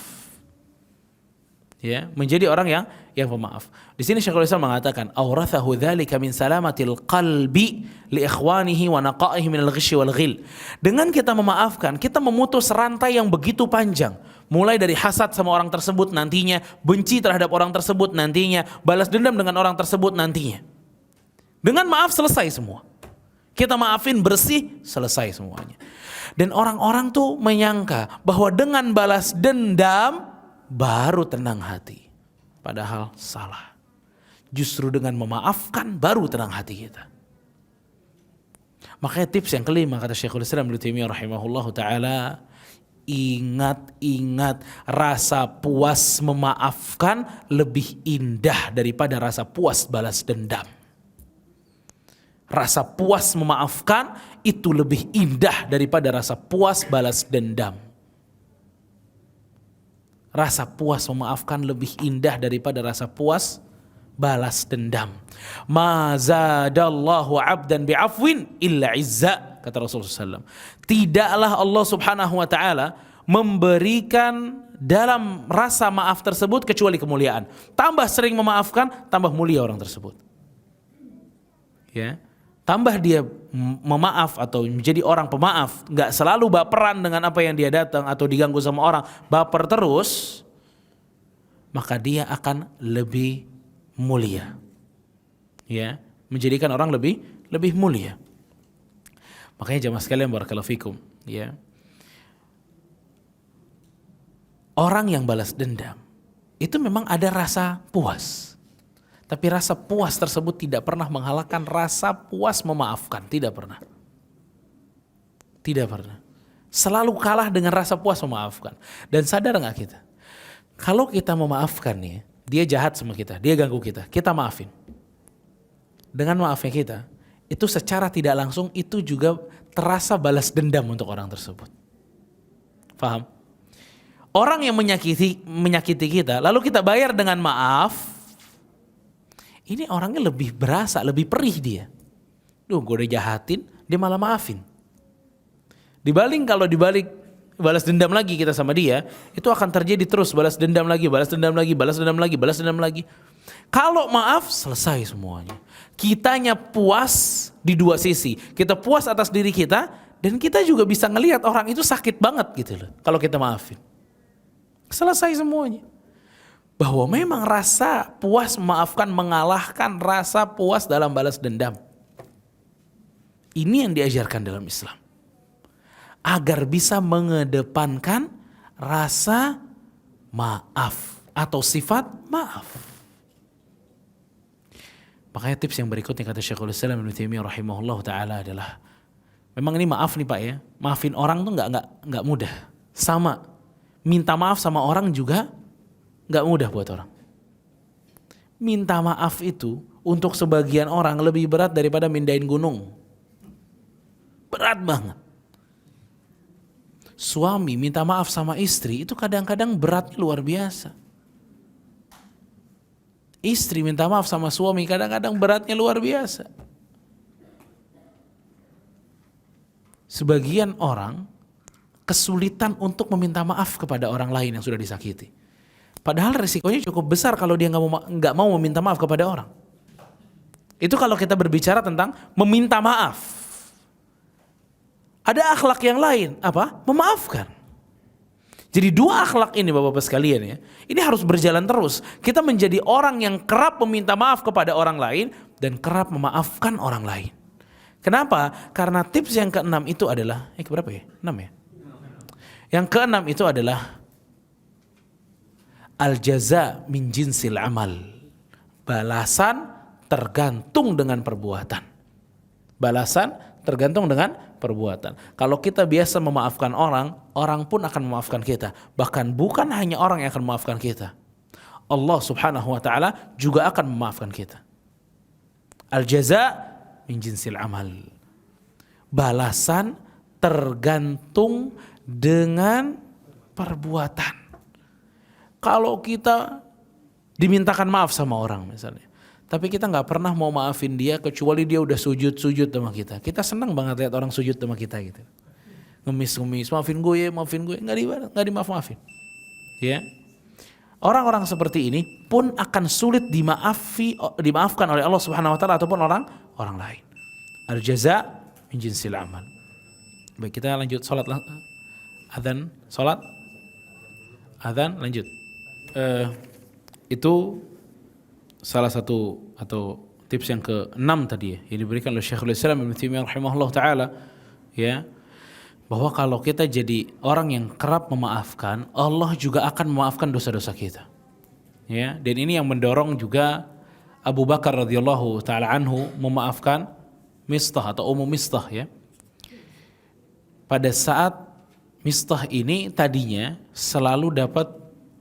A: Ya, menjadi orang yang pemaaf. Di sini Syekhul Islam mengatakan, "Awrathahu dzalika min salamatil qalbi li ikhwanihi wa naqaihi min al-ghish wal ghil." Dengan kita memaafkan, kita memutus rantai yang begitu panjang. Mulai dari hasad sama orang tersebut nantinya, benci terhadap orang tersebut nantinya, balas dendam dengan orang tersebut nantinya. Dengan maaf selesai semua. Kita maafin bersih, selesai semuanya. Dan orang-orang tuh menyangka bahwa dengan balas dendam baru tenang hati. Padahal salah. Justru dengan memaafkan baru tenang hati kita. Makanya tips yang kelima kata Syekhul Islam Ibnu Taimiyah rahimahullahu taala, ingat rasa puas memaafkan lebih indah daripada rasa puas balas dendam. Rasa puas memaafkan itu lebih indah daripada rasa puas balas dendam. Rasa puas memaafkan lebih indah daripada rasa puas balas dendam. Ma zadallahu 'abdan bi'afwin illa 'izza, kata Rasulullah SAW. Tidaklah Allah Subhanahu wa taala memberikan dalam rasa maaf tersebut kecuali kemuliaan. Tambah sering memaafkan, tambah mulia orang tersebut. Ya. Tambah dia memaaf atau menjadi orang pemaaf, nggak selalu baperan dengan apa yang dia datang atau diganggu sama orang, baper terus, maka dia akan lebih mulia. Ya, menjadikan orang lebih mulia. Makanya jamaah sekalian barakallahu fikum, ya. Orang yang balas dendam itu memang ada rasa puas. Tapi rasa puas tersebut tidak pernah mengalahkan rasa puas memaafkan. Tidak pernah. Tidak pernah. Selalu kalah dengan rasa puas memaafkan. Dan sadar gak kita? Kalau kita memaafkan nih, dia jahat sama kita, dia ganggu kita maafin. Dengan maafnya kita, itu secara tidak langsung itu juga terasa balas dendam untuk orang tersebut. Paham? Orang yang menyakiti kita, lalu kita bayar dengan maaf, ini orangnya lebih berasa, lebih perih dia. Duh, gue udah jahatin, dia malah maafin. Kalau dibalik balas dendam lagi kita sama dia, itu akan terjadi terus balas dendam lagi. Kalau maaf, selesai semuanya. Kitanya puas di dua sisi. Kita puas atas diri kita, dan kita juga bisa ngelihat orang itu sakit banget gitu loh. Kalau kita maafin. Selesai semuanya. Bahwa memang rasa puas memaafkan mengalahkan rasa puas dalam balas dendam. Ini yang diajarkan dalam Islam. Agar bisa mengedepankan rasa maaf atau sifat maaf. Makanya tips yang berikutnya kata Syekhul Islam Ibnu Taimiyah rahimahullah taala adalah, memang ini maaf nih Pak ya, maafin orang tuh nggak mudah. Sama minta maaf sama orang juga gak mudah buat orang. Minta maaf itu untuk sebagian orang lebih berat daripada mindahin gunung. Berat banget. Suami minta maaf sama istri itu kadang-kadang beratnya luar biasa. Istri minta maaf sama suami kadang-kadang beratnya luar biasa. Sebagian orang kesulitan untuk meminta maaf kepada orang lain yang sudah disakiti. Padahal risikonya cukup besar kalau dia nggak mau meminta maaf kepada orang. Itu kalau kita berbicara tentang meminta maaf. Ada akhlak yang lain, apa? Memaafkan. Jadi dua akhlak ini Bapak-Bapak sekalian ya, ini harus berjalan terus. Kita menjadi orang yang kerap meminta maaf kepada orang lain dan kerap memaafkan orang lain. Kenapa? Karena tips yang keenam itu adalah, keberapa ya? 6 ya? Yang keenam itu adalah al-jaza min jinsil amal. Balasan tergantung dengan perbuatan. Balasan tergantung dengan perbuatan. Kalau kita biasa memaafkan orang, orang pun akan memaafkan kita. Bahkan bukan hanya orang yang akan memaafkan kita. Allah Subhanahu wa taala juga akan memaafkan kita. Al-jaza min jinsil amal. Balasan tergantung dengan perbuatan. Kalau kita dimintakan maaf sama orang misalnya, tapi kita nggak pernah mau maafin dia kecuali dia udah sujud sama kita. Kita senang banget lihat orang sujud sama kita gitu. Ngemis, maafin gue, nggak dimaafin. Ya, orang-orang seperti ini pun akan sulit dimaafkan oleh Allah Subhanahu Wa Taala ataupun orang lain. Al-jaza min jinsil amal. Baik, kita lanjut sholat lah. Adzan lanjut. Itu salah satu atau tips yang ke-6 tadi ya, yang diberikan oleh Syekhul Islam Ibnu Taimiyah rahimahullah taala ya, bahwa kalau kita jadi orang yang kerap memaafkan, Allah juga akan memaafkan dosa-dosa kita. Ya, dan ini yang mendorong juga Abu Bakar radhiyallahu taala anhu memaafkan Mistah atau Ummu Mistah ya. Pada saat Mistah ini tadinya selalu dapat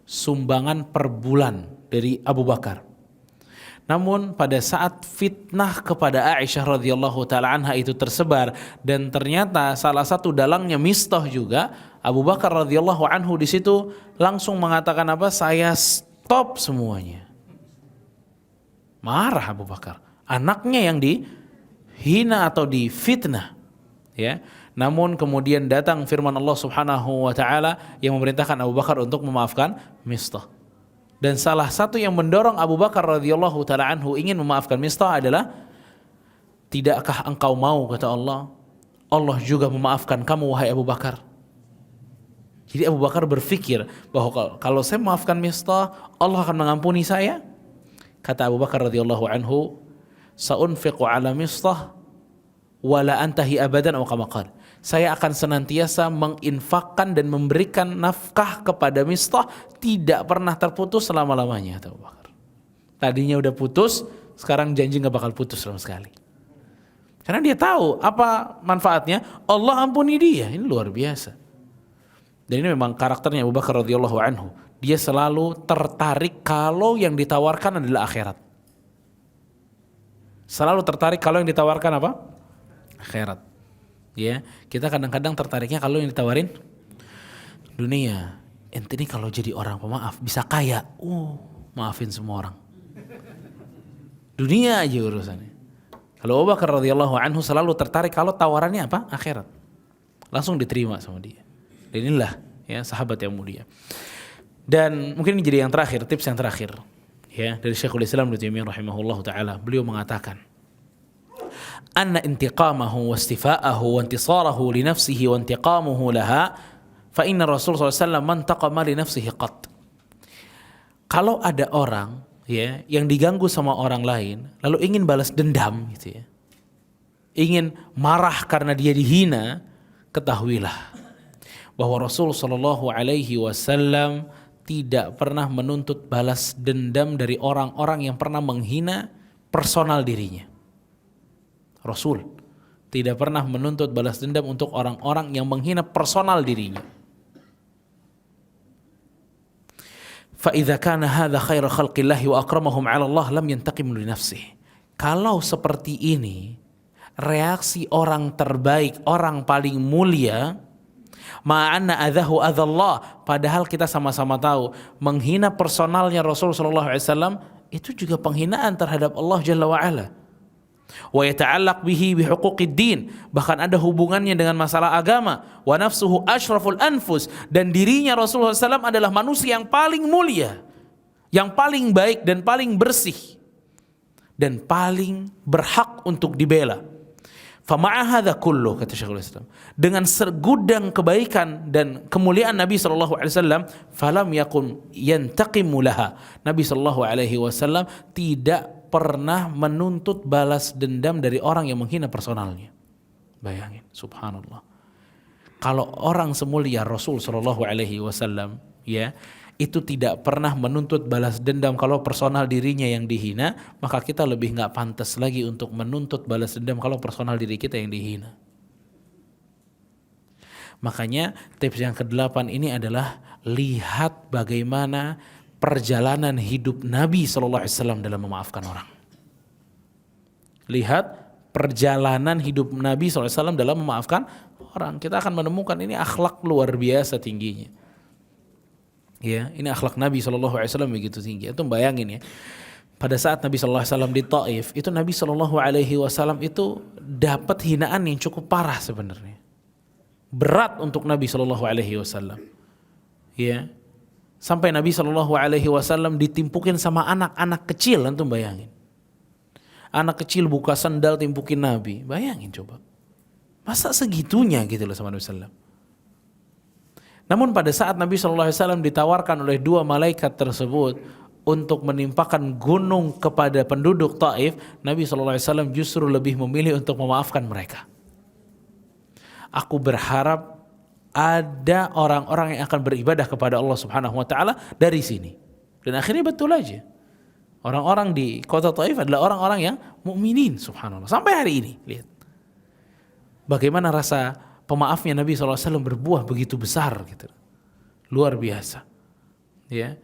A: sumbangan per bulan dari Abu Bakar. Namun pada saat fitnah kepada Aisyah radhiyallahu taala anha itu tersebar dan ternyata salah satu dalangnya Mistah juga, Abu Bakar radhiyallahu anhu di situ langsung mengatakan apa? Saya stop semuanya. Marah Abu Bakar. Anaknya yang dihina atau difitnah. Ya. Namun kemudian datang firman Allah Subhanahu wa taala yang memerintahkan Abu Bakar untuk memaafkan Mistah. Dan salah satu yang mendorong Abu Bakar radhiyallahu taala anhu ingin memaafkan Mistah adalah, tidakkah engkau mau, kata Allah, Allah juga memaafkan kamu wahai Abu Bakar. Jadi Abu Bakar berpikir bahwa kalau saya memaafkan Mistah, Allah akan mengampuni saya. Kata Abu Bakar radhiyallahu anhu, "Saunfiqu ala Mistah wala antahi abadan," atau kama qala. Saya akan senantiasa menginfakkan dan memberikan nafkah kepada Mistah, tidak pernah terputus selama-lamanya, kata Abu Bakar. Tadinya udah putus, sekarang janji gak bakal putus sama sekali. Karena dia tahu apa manfaatnya, Allah ampuni dia. Ini luar biasa. Dan ini memang karakternya Abu Bakar radhiyallahu anhu. Dia selalu tertarik kalau yang ditawarkan adalah akhirat. Selalu tertarik kalau yang ditawarkan apa? Akhirat. Ya, kita kadang-kadang tertariknya kalau yang ditawarin dunia. Ente ini kalau jadi orang pemaaf bisa kaya. Maafin semua orang. Dunia aja urusannya. Kalau Abu Bakar radhiyallahu anhu selalu tertarik kalau tawarannya apa? Akhirat. Langsung diterima sama dia. Dan inilah ya sahabat yang mulia. Dan mungkin ini jadi yang terakhir, tips yang terakhir ya dari Syekhul Islam Ibnu Taimiyah rahimahullahu taala. Beliau mengatakan, anna intiqamahu wa istifa'ahu wa intisarahu li nafsihi wa intiqamuhu laha fa inna Rasul sallallahu alaihi wasallam man taqama li nafsihi qat. Kalau ada orang ya yang diganggu sama orang lain lalu ingin balas dendam gitu ya, ingin marah karena dia dihina, ketahuilah bahwa Rasul sallallahu alaihi wasallam tidak pernah menuntut balas dendam dari orang-orang yang pernah menghina personal dirinya. Rasul tidak pernah menuntut balas dendam untuk orang-orang yang menghina personal dirinya. Fa idza kana hadza khairu khalqillah wa akramahum 'ala Allah lam yantaqim li nafsihi. Kalau seperti ini reaksi orang terbaik, orang paling mulia, ma'anna adzahu adzallah, padahal kita sama-sama tahu menghina personalnya Rasul sallallahu alaihi wasallam itu juga penghinaan terhadap Allah Jalla wa Ala. Wa yata'allaq bihi bihuquqid din, bahkan ada hubungannya dengan masalah agama. Wa nafsuhu asyraful anfus, dan dirinya Rasulullah SAW adalah manusia yang paling mulia, yang paling baik dan paling bersih dan paling berhak untuk dibela. Fama'a hadza kullu, kata Syekhul Islam, dengan segudang kebaikan dan kemuliaan Nabi sallallahu alaihi wasallam, falam yakun yantaqimu laha. Nabi sallallahu alaihi wasallam tidak pernah menuntut balas dendam dari orang yang menghina personalnya. Bayangin, subhanallah. Kalau orang semulia Rasul sallallahu alaihi wasallam ya, itu tidak pernah menuntut balas dendam kalau personal dirinya yang dihina, maka kita lebih gak pantas lagi untuk menuntut balas dendam kalau personal diri kita yang dihina. Makanya tips yang ke-8 ini adalah lihat bagaimana perjalanan hidup Nabi SAW dalam memaafkan orang. Lihat perjalanan hidup Nabi SAW dalam memaafkan orang. Kita akan menemukan ini akhlak luar biasa tingginya. Ya, ini akhlak Nabi SAW begitu tinggi. Itu bayangin ya. Pada saat Nabi SAW di Taif, itu Nabi SAW itu dapat hinaan yang cukup parah sebenarnya. Berat untuk Nabi SAW. Ya. Sampai Nabi SAW ditimpukin sama anak-anak kecil, antum bayangin. Anak kecil buka sandal timpukin Nabi, bayangin coba. Masa segitunya gitu loh sama Nabi SAW. Namun pada saat Nabi SAW ditawarkan oleh dua malaikat tersebut untuk menimpakan gunung kepada penduduk Taif, Nabi SAW justru lebih memilih untuk memaafkan mereka. Aku berharap ada orang-orang yang akan beribadah kepada Allah Subhanahu wa taala dari sini. Dan akhirnya betul aja. Orang-orang di kota Taif adalah orang-orang yang mukminin, subhanallah. Sampai hari ini, lihat. Bagaimana rasa pemaafnya Nabi SAW berbuah begitu besar gitu. Luar biasa. Ya.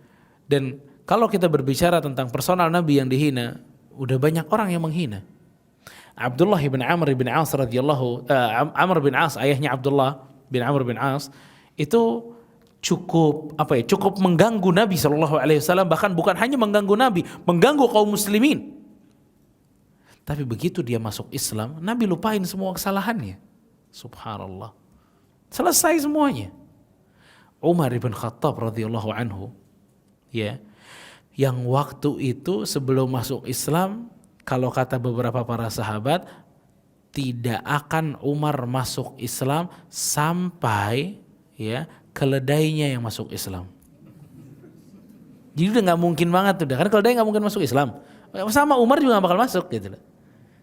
A: Dan kalau kita berbicara tentang personal Nabi yang dihina, udah banyak orang yang menghina. Abdullah bin Amr bin As radhiyallahu Amr bin As, ayahnya Abdullah bin Amr bin As, itu cukup mengganggu Nabi SAW, bahkan bukan hanya mengganggu Nabi, mengganggu kaum muslimin. Tapi begitu dia masuk Islam, Nabi lupain semua kesalahannya. Subhanallah. Selesai semuanya. Umar bin Khattab radhiyallahu anhu, ya, yang waktu itu sebelum masuk Islam, kalau kata beberapa para sahabat, tidak akan Umar masuk Islam sampai, ya, keledainya yang masuk Islam. Jadi udah nggak mungkin banget tuh, karena keledai nggak mungkin masuk Islam. Sama Umar juga nggak bakal masuk gitu.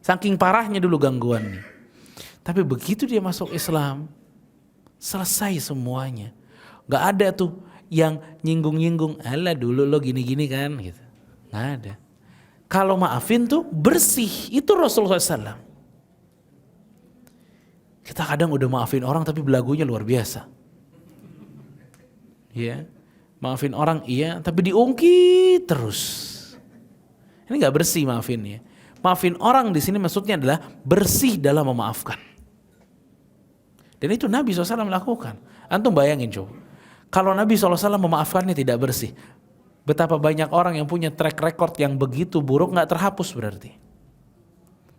A: Saking parahnya dulu gangguannya. Tapi begitu dia masuk Islam, selesai semuanya. Nggak ada tuh yang nyinggung-nyinggung, alah dulu lo gini-gini kan, gitu. Nggak ada. Kalau maafin tuh bersih, itu Rasulullah SAW. Kita kadang udah maafin orang tapi belagunya luar biasa. Ya, maafin orang iya, tapi diungkit terus. Ini nggak bersih maafinnya. Maafin orang di sini maksudnya adalah bersih dalam memaafkan. Dan itu Nabi SAW melakukan. Antum bayangin coba, kalau Nabi SAW memaafkannya tidak bersih, betapa banyak orang yang punya track record yang begitu buruk nggak terhapus berarti.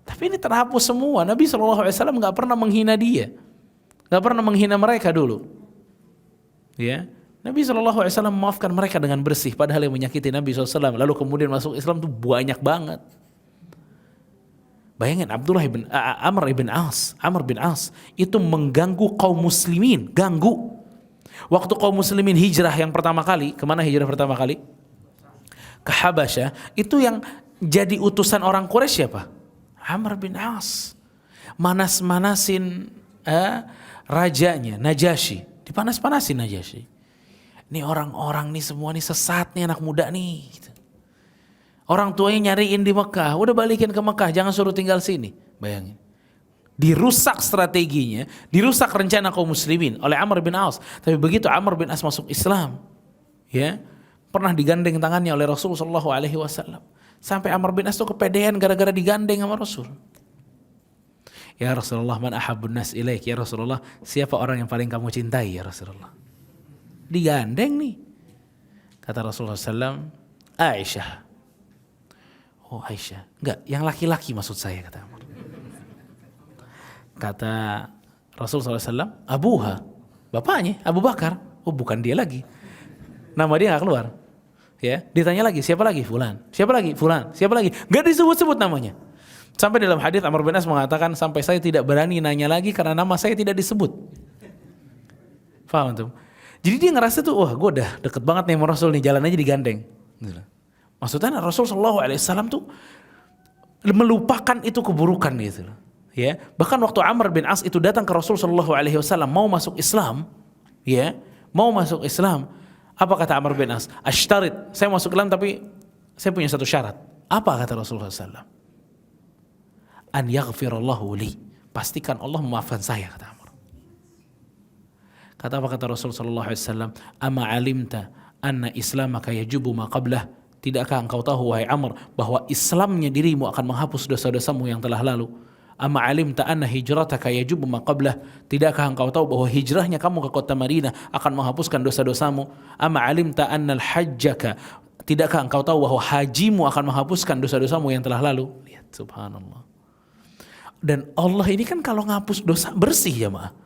A: Tapi ini terhapus semua. Nabi SAW nggak pernah menghina dia, nggak pernah menghina mereka dulu. Ya. Nabi SAW memaafkan mereka dengan bersih, padahal yang menyakiti Nabi SAW lalu kemudian masuk Islam itu banyak banget. Bayangin Amr bin As itu mengganggu kaum muslimin, ganggu. Waktu kaum muslimin hijrah yang pertama kali, kemana hijrah pertama kali? Ke Habasyah. Itu yang jadi utusan orang Quraisy siapa? Amr bin As. Manas-manasin rajanya Najasyi, dipanas-panasin Najasyi. Ini orang-orang nih semua nih sesat nih, anak muda nih gitu. Orang tuanya nyariin di Mekah, udah balikin ke Mekah, jangan suruh tinggal sini. Bayangin. Dirusak strateginya, dirusak rencana kaum muslimin oleh Amr bin As. Tapi begitu Amr bin As masuk Islam, ya, pernah digandeng tangannya oleh Rasulullah SAW. Sampai Amr bin As tuh kepedean gara-gara digandeng sama Rasul. Ya Rasulullah, man ahabbun nas ilaik, ya Rasulullah, siapa orang yang paling kamu cintai ya Rasulullah? Digandeng nih. Kata Rasulullah SAW, Aisyah. Oh Aisyah, enggak, yang laki-laki maksud saya, kata Amr. Kata Rasulullah SAW, Abuha, bapaknya Abu Bakar. Oh bukan dia lagi, nama dia nggak keluar. Ya, ditanya lagi, siapa lagi? Fulan. Siapa lagi? Fulan. Siapa lagi? Nggak disebut-sebut namanya. Sampai dalam hadis Amr bin As mengatakan, sampai saya tidak berani nanya lagi karena nama saya tidak disebut. Paham tuh? Jadi dia ngerasa tuh, wah gue udah deket banget nih sama Rasul nih, jalan aja digandeng. Maksudnya Rasul SAW tuh melupakan itu keburukan gitu. Ya, bahkan waktu Amr bin As itu datang ke Rasul SAW mau masuk Islam, ya, mau masuk Islam, apa kata Amr bin As? Ashtarit, saya masuk Islam tapi saya punya satu syarat. Apa kata Rasulullah SAW? An yaghfirallahu li, pastikan Allah memaafkan saya, kata Amr. Kata apa kata Rasulullah SAW? Ama alimta anna islamaka yajubu ma qablah, tidakkah engkau tahu wahai Amr bahwa Islamnya dirimu akan menghapus dosa-dosamu yang telah lalu? Amma alimta anna hijrataka yajubu ma qablah, tidakkah engkau tahu bahwa hijrahnya kamu ke kota Madinah akan menghapuskan dosa-dosamu? Amma alimta annal hajjaka, tidakkah engkau tahu bahwa hajimu akan menghapuskan dosa-dosamu yang telah lalu? Lihat, subhanallah. Dan Allah ini kan kalau ngapus dosa bersih ya maaf,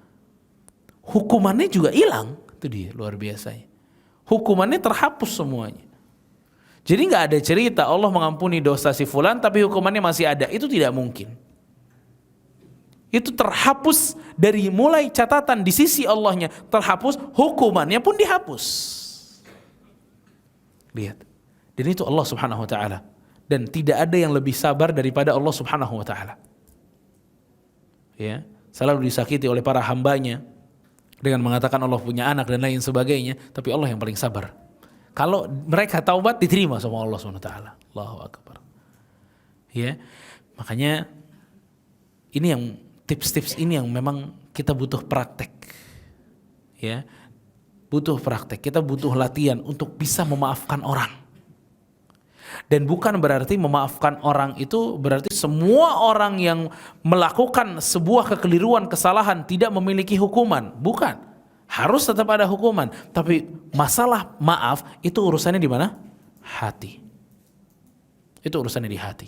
A: hukumannya juga hilang. Itu dia luar biasanya, hukumannya terhapus semuanya. Jadi nggak ada cerita Allah mengampuni dosa si fulan tapi hukumannya masih ada, itu tidak mungkin. Itu terhapus dari mulai catatan di sisi Allahnya terhapus, hukumannya pun dihapus. Lihat. Dan itu Allah Subhanahu wa taala. Dan tidak ada yang lebih sabar daripada Allah Subhanahu wa taala. Ya, selalu disakiti oleh para hambanya dengan mengatakan Allah punya anak dan lain sebagainya, tapi Allah yang paling sabar. Kalau mereka taubat diterima sama Allah SWT. Allahu Akbar. Ya, makanya ini yang tips-tips ini yang memang kita butuh praktek. Ya, butuh praktek. Kita butuh latihan untuk bisa memaafkan orang. Dan bukan berarti memaafkan orang itu berarti semua orang yang melakukan sebuah kekeliruan, kesalahan tidak memiliki hukuman. Bukan. Harus tetap ada hukuman. Tapi masalah maaf itu urusannya di mana? Hati. Itu urusannya di hati.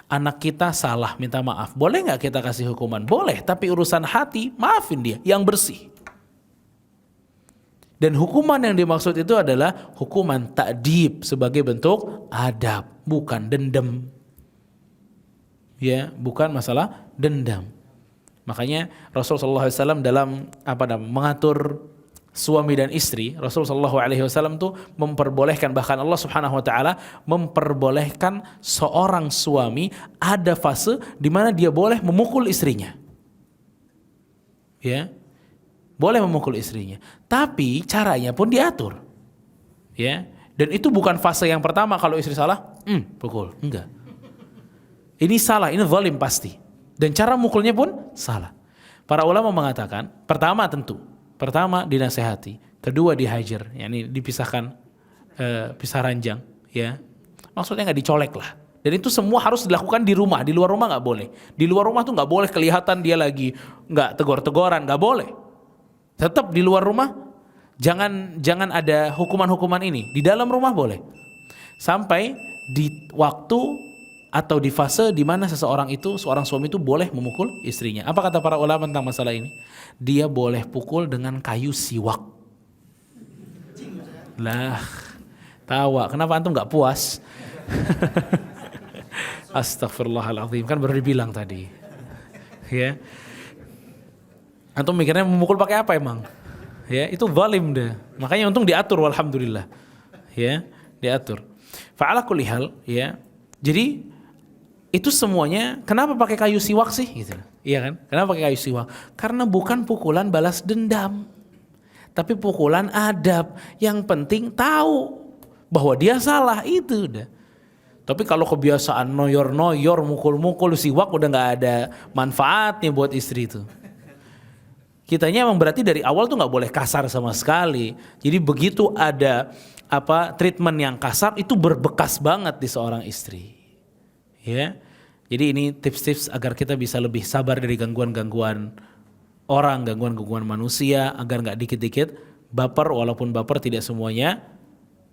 A: Anak kita salah minta maaf. Boleh nggak kita kasih hukuman? Boleh. Tapi urusan hati, maafin dia yang bersih. Dan hukuman yang dimaksud itu adalah hukuman ta'dib sebagai bentuk adab, bukan dendam. Ya, bukan masalah dendam. Makanya Rasulullah SAW dalam mengatur suami dan istri, Rasulullah SAW tuh memperbolehkan, bahkan Allah Subhanahu Wa Taala memperbolehkan seorang suami ada fase di mana dia boleh memukul istrinya. Ya. Boleh memukul istrinya, tapi caranya pun diatur, ya. Dan itu bukan fase yang pertama kalau istri salah, pukul, enggak. Ini salah, ini zalim pasti. Dan cara mukulnya pun salah. Para ulama mengatakan, pertama dinasehati, kedua dihajar, yakni dipisahkan, pisah ranjang, ya. Maksudnya nggak dicolek lah. Dan itu semua harus dilakukan di rumah, di luar rumah nggak boleh. Di luar rumah tuh nggak boleh kelihatan dia lagi nggak tegur-teguran, nggak boleh. Tetap di luar rumah, jangan ada hukuman-hukuman ini. Di dalam rumah boleh. Sampai di waktu atau di fase di mana seorang suami itu boleh memukul istrinya. Apa kata para ulama tentang masalah ini? Dia boleh pukul dengan kayu siwak. Lah, tawa. Kenapa antum nggak puas? Astagfirullahaladzim, kan baru dibilang tadi. Ya. Antum mikirnya memukul pakai apa emang? Ya, itu zalim deh. Makanya untung diatur, walhamdulillah. Ya, diatur. Fa'ala kulli hal, ya. Jadi itu semuanya kenapa pakai kayu siwak sih gitu. Iya kan? Kenapa pakai kayu siwak? Karena bukan pukulan balas dendam. Tapi pukulan adab. Yang penting tahu bahwa dia salah, itu udah. Tapi kalau kebiasaan noyor-noyor, mukul-mukul, siwak udah nggak ada manfaatnya buat istri itu. Kitanya emang berarti dari awal tuh nggak boleh kasar sama sekali. Jadi begitu ada treatment yang kasar itu berbekas banget di seorang istri. Ya. Jadi ini tips-tips agar kita bisa lebih sabar dari gangguan-gangguan orang, gangguan-gangguan manusia, agar nggak dikit-dikit baper, walaupun baper tidak semuanya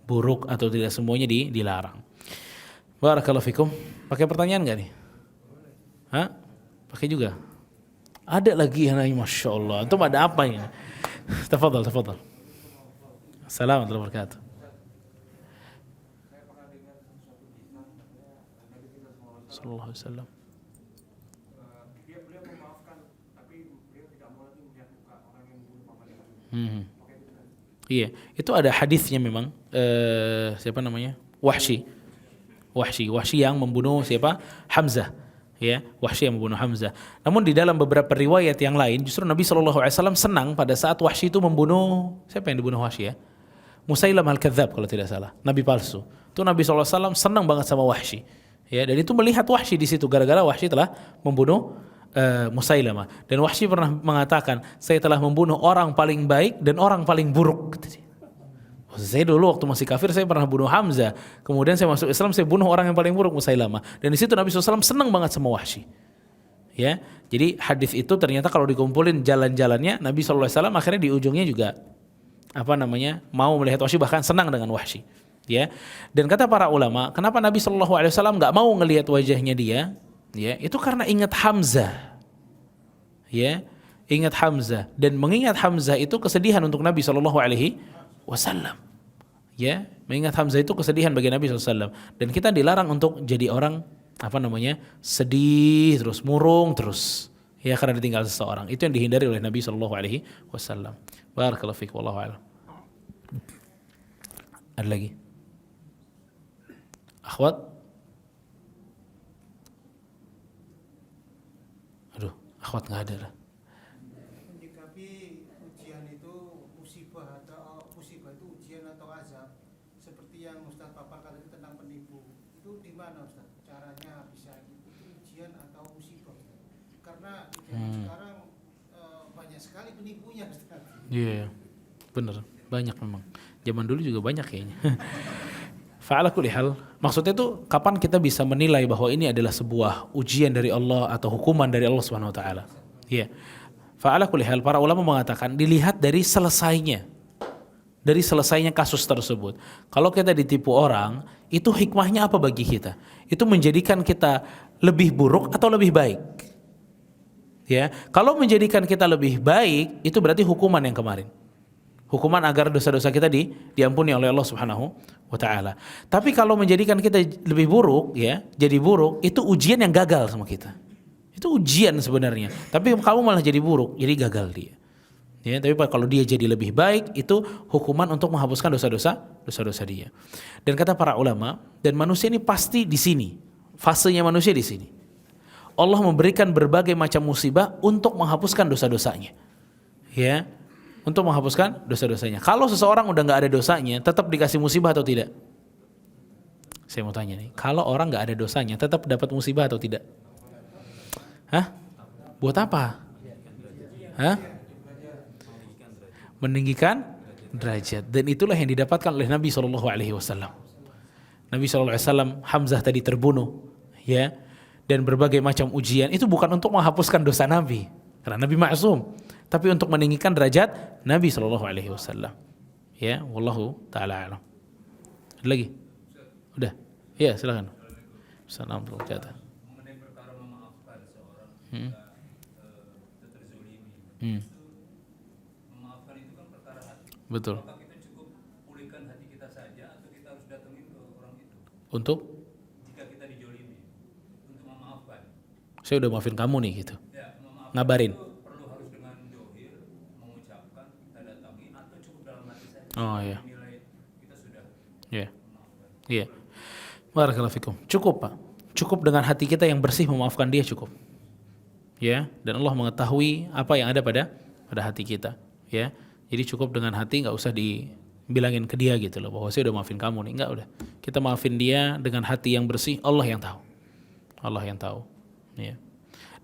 A: buruk atau tidak semuanya dilarang. Barakallahu fikum. Pakai pertanyaan nggak nih? Hah? Pakai juga. Ada lagi yang nanya, Masya Allah. Antum ada apa ini? Tafadhal. Assalamualaikum warahmatullahi wabarakatuh. Sallallahu alaihi wasallam. Beliau memaafkan, tapi beliau tidak mau lagi melihat muka orang yang membunuh pamannya. Iya, itu ada hadisnya memang. Siapa namanya? Wahsy yang membunuh siapa? Hamzah. Ya, Wahsy yang membunuh Hamzah. Namun di dalam beberapa riwayat yang lain justru Nabi SAW senang pada saat Wahsy itu membunuh, siapa yang dibunuh Wahsy ya? Musailamah al-Kadzdzab kalau tidak salah, nabi palsu. Itu Nabi SAW senang banget sama Wahsy. Ya, dan itu melihat Wahsy di situ gara-gara Wahsy telah membunuh Musailamah. Dan Wahsy pernah mengatakan, saya telah membunuh orang paling baik dan orang paling buruk. Saya dulu waktu masih kafir saya pernah bunuh Hamzah. Kemudian saya masuk Islam saya bunuh orang yang paling buruk, Musailamah. Dan di situ Nabi SAW senang banget sama Wahsy. Ya, jadi hadis itu ternyata kalau dikumpulin jalan-jalannya Nabi SAW akhirnya di ujungnya juga mau melihat Wahsy, bahkan senang dengan Wahsy. Ya, dan kata para ulama, kenapa Nabi SAW nggak mau ngelihat wajahnya dia? Ya, itu karena ingat Hamzah. Ya, ingat Hamzah, dan mengingat Hamzah itu kesedihan untuk Nabi SAW. Ya, mengingat Hamzah itu kesedihan bagi Nabi SAW. Dan kita dilarang untuk jadi orang sedih terus, murung terus, ya, karena ditinggal seseorang. Itu yang dihindari oleh Nabi SAW. Barakallahu fiik, wallahu a'lam. Ada lagi? Akhwat? Aduh, akhwat nggak ada lah.
B: Menyikapi ujian itu musibah itu ujian atau azab, seperti yang Ustaz paparkan tadi tentang penipu, itu di mana Ustaz? Caranya bisa itu ujian atau musibah? Karena di zaman sekarang banyak sekali penipunya Ustaz.
A: Iya, bener, banyak memang. Zaman dulu juga banyak kayaknya. Fa'ala kulli hal, maksudnya itu kapan kita bisa menilai bahwa ini adalah sebuah ujian dari Allah atau hukuman dari Allah Subhanahu wa taala. Iya. Fa'ala kulli hal, para ulama mengatakan dilihat dari selesainya. Dari selesainya kasus tersebut. Kalau kita ditipu orang, itu hikmahnya apa bagi kita? Itu menjadikan kita lebih buruk atau lebih baik? Ya, kalau menjadikan kita lebih baik, itu berarti hukuman yang kemarin. Hukuman agar dosa-dosa kita diampuni oleh Allah Subhanahu wa taala. Tapi kalau menjadikan kita lebih buruk, ya, jadi buruk, itu ujian yang gagal sama kita. Itu ujian sebenarnya. Tapi kamu malah jadi buruk, jadi gagal dia. Ya, tapi kalau dia jadi lebih baik, itu hukuman untuk menghapuskan dosa-dosa dia. Dan kata para ulama, dan manusia ini pasti di sini. Fasenya manusia di sini. Allah memberikan berbagai macam musibah untuk menghapuskan dosa-dosanya. Ya, untuk menghapuskan dosa-dosanya. Kalau seseorang udah nggak ada dosanya, tetap dikasih musibah atau tidak? Saya mau tanya nih, kalau orang nggak ada dosanya, tetap dapat musibah atau tidak? Hah? Buat apa? Hah? Meninggikan derajat. Dan itulah yang didapatkan oleh Nabi SAW. Nabi SAW, Hamzah tadi terbunuh, ya, dan berbagai macam ujian itu bukan untuk menghapuskan dosa Nabi, karena Nabi maksum, tapi untuk meninggikan derajat Nabi SAW. Ya, wallahu taala alam. Ada lagi? Udah? Ya, silakan. Assalamualaikum warahmatullahi wabarakatuh.
C: Mengenai perkara memaafkan seorang terzolimi. Memaafkan itu kan perkara hati.
A: Betul.
C: Apakah kita cukup pulihkan hati kita saja atau kita harus datangin ke orang itu?
A: Untuk?
C: Jika kita dijolimi, untuk memaafkan.
A: Saya udah maafin kamu nih gitu.
C: Ya, memaafkan
A: Ngabarin.
C: itu perlu harus dengan dohir, mengucapkan, kita datangi, atau cukup dalam hati saja.
A: Oh iya.
C: Nilai kita sudah
A: Iya.
C: memaafkan.
A: Iya. Barakallahu fikum. Cukup, Pak. Cukup dengan hati kita yang bersih memaafkan dia cukup. Ya, dan Allah mengetahui apa yang ada pada hati kita, ya. Jadi cukup dengan hati, nggak usah dibilangin ke dia gitu loh bahwa saya udah maafin kamu nih, nggak, udah. Kita maafin dia dengan hati yang bersih, Allah yang tahu. Allah yang tahu, ya.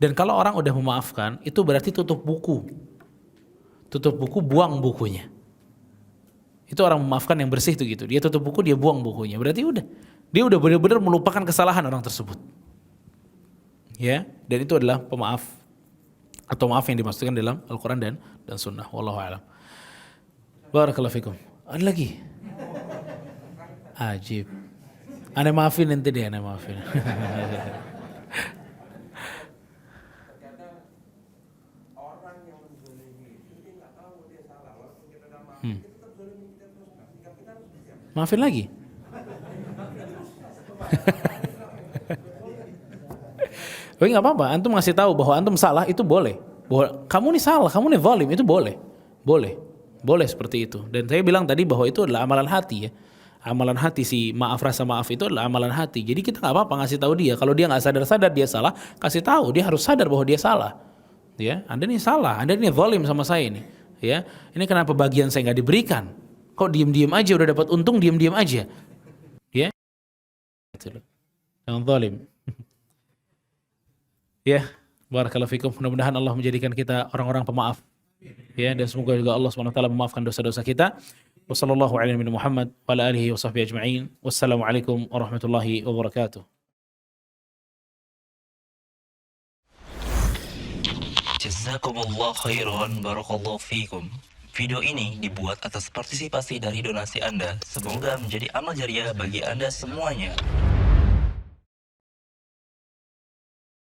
A: Dan kalau orang udah memaafkan, itu berarti tutup buku. Tutup buku, buang bukunya. Itu orang memaafkan yang bersih tuh gitu. Dia tutup buku, dia buang bukunya. Berarti udah. Dia udah benar-benar melupakan kesalahan orang tersebut. Ya, dan itu adalah pemaaf atau maaf yang dimaksudkan dalam Al-Quran dan Sunnah. Wallahu a'lam. Barakallahu fikum. Ada lagi? Ajib. Aneh maafin nanti deh, aneh maafin.
D: Ternyata orang yang menzalimi itu dia nggak tahu dia salah, walaupun kita udah maafin, dia tetap zalimi kita terus. Nah, sikap kita harus diam.
A: Maafin lagi. Tapi nggak apa-apa, antum ngasih tahu bahwa antum salah itu boleh. Bahwa kamu nih salah, kamu nih zalim itu boleh, boleh seperti itu. Dan saya bilang tadi bahwa itu adalah amalan hati ya, amalan hati si maaf, rasa maaf itu adalah amalan hati. Jadi kita nggak apa-apa ngasih tahu dia. Kalau dia nggak sadar dia salah, kasih tahu dia harus sadar bahwa dia salah. Ya, Anda nih salah, Anda nih zalim sama saya nih. Ya, ini kenapa bagian saya nggak diberikan? Kok diem-diem aja udah dapat untung, diem-diem aja. Ya, yang zalim. Ya, barakallahu fikum. Mudah-mudahan Allah menjadikan kita orang-orang pemaaf. Ya, dan semoga juga Allah SWT memaafkan dosa-dosa kita. Wassallallahu ala nabiyyina Muhammad wa ala alihi wa sahbihi ajma'in. Wassalamualaikum warahmatullahi wabarakatuh.
E: Jazakumullah khairan, barakallahu fikum. Video ini dibuat atas partisipasi dari donasi Anda. Semoga menjadi amal jariah bagi Anda semuanya.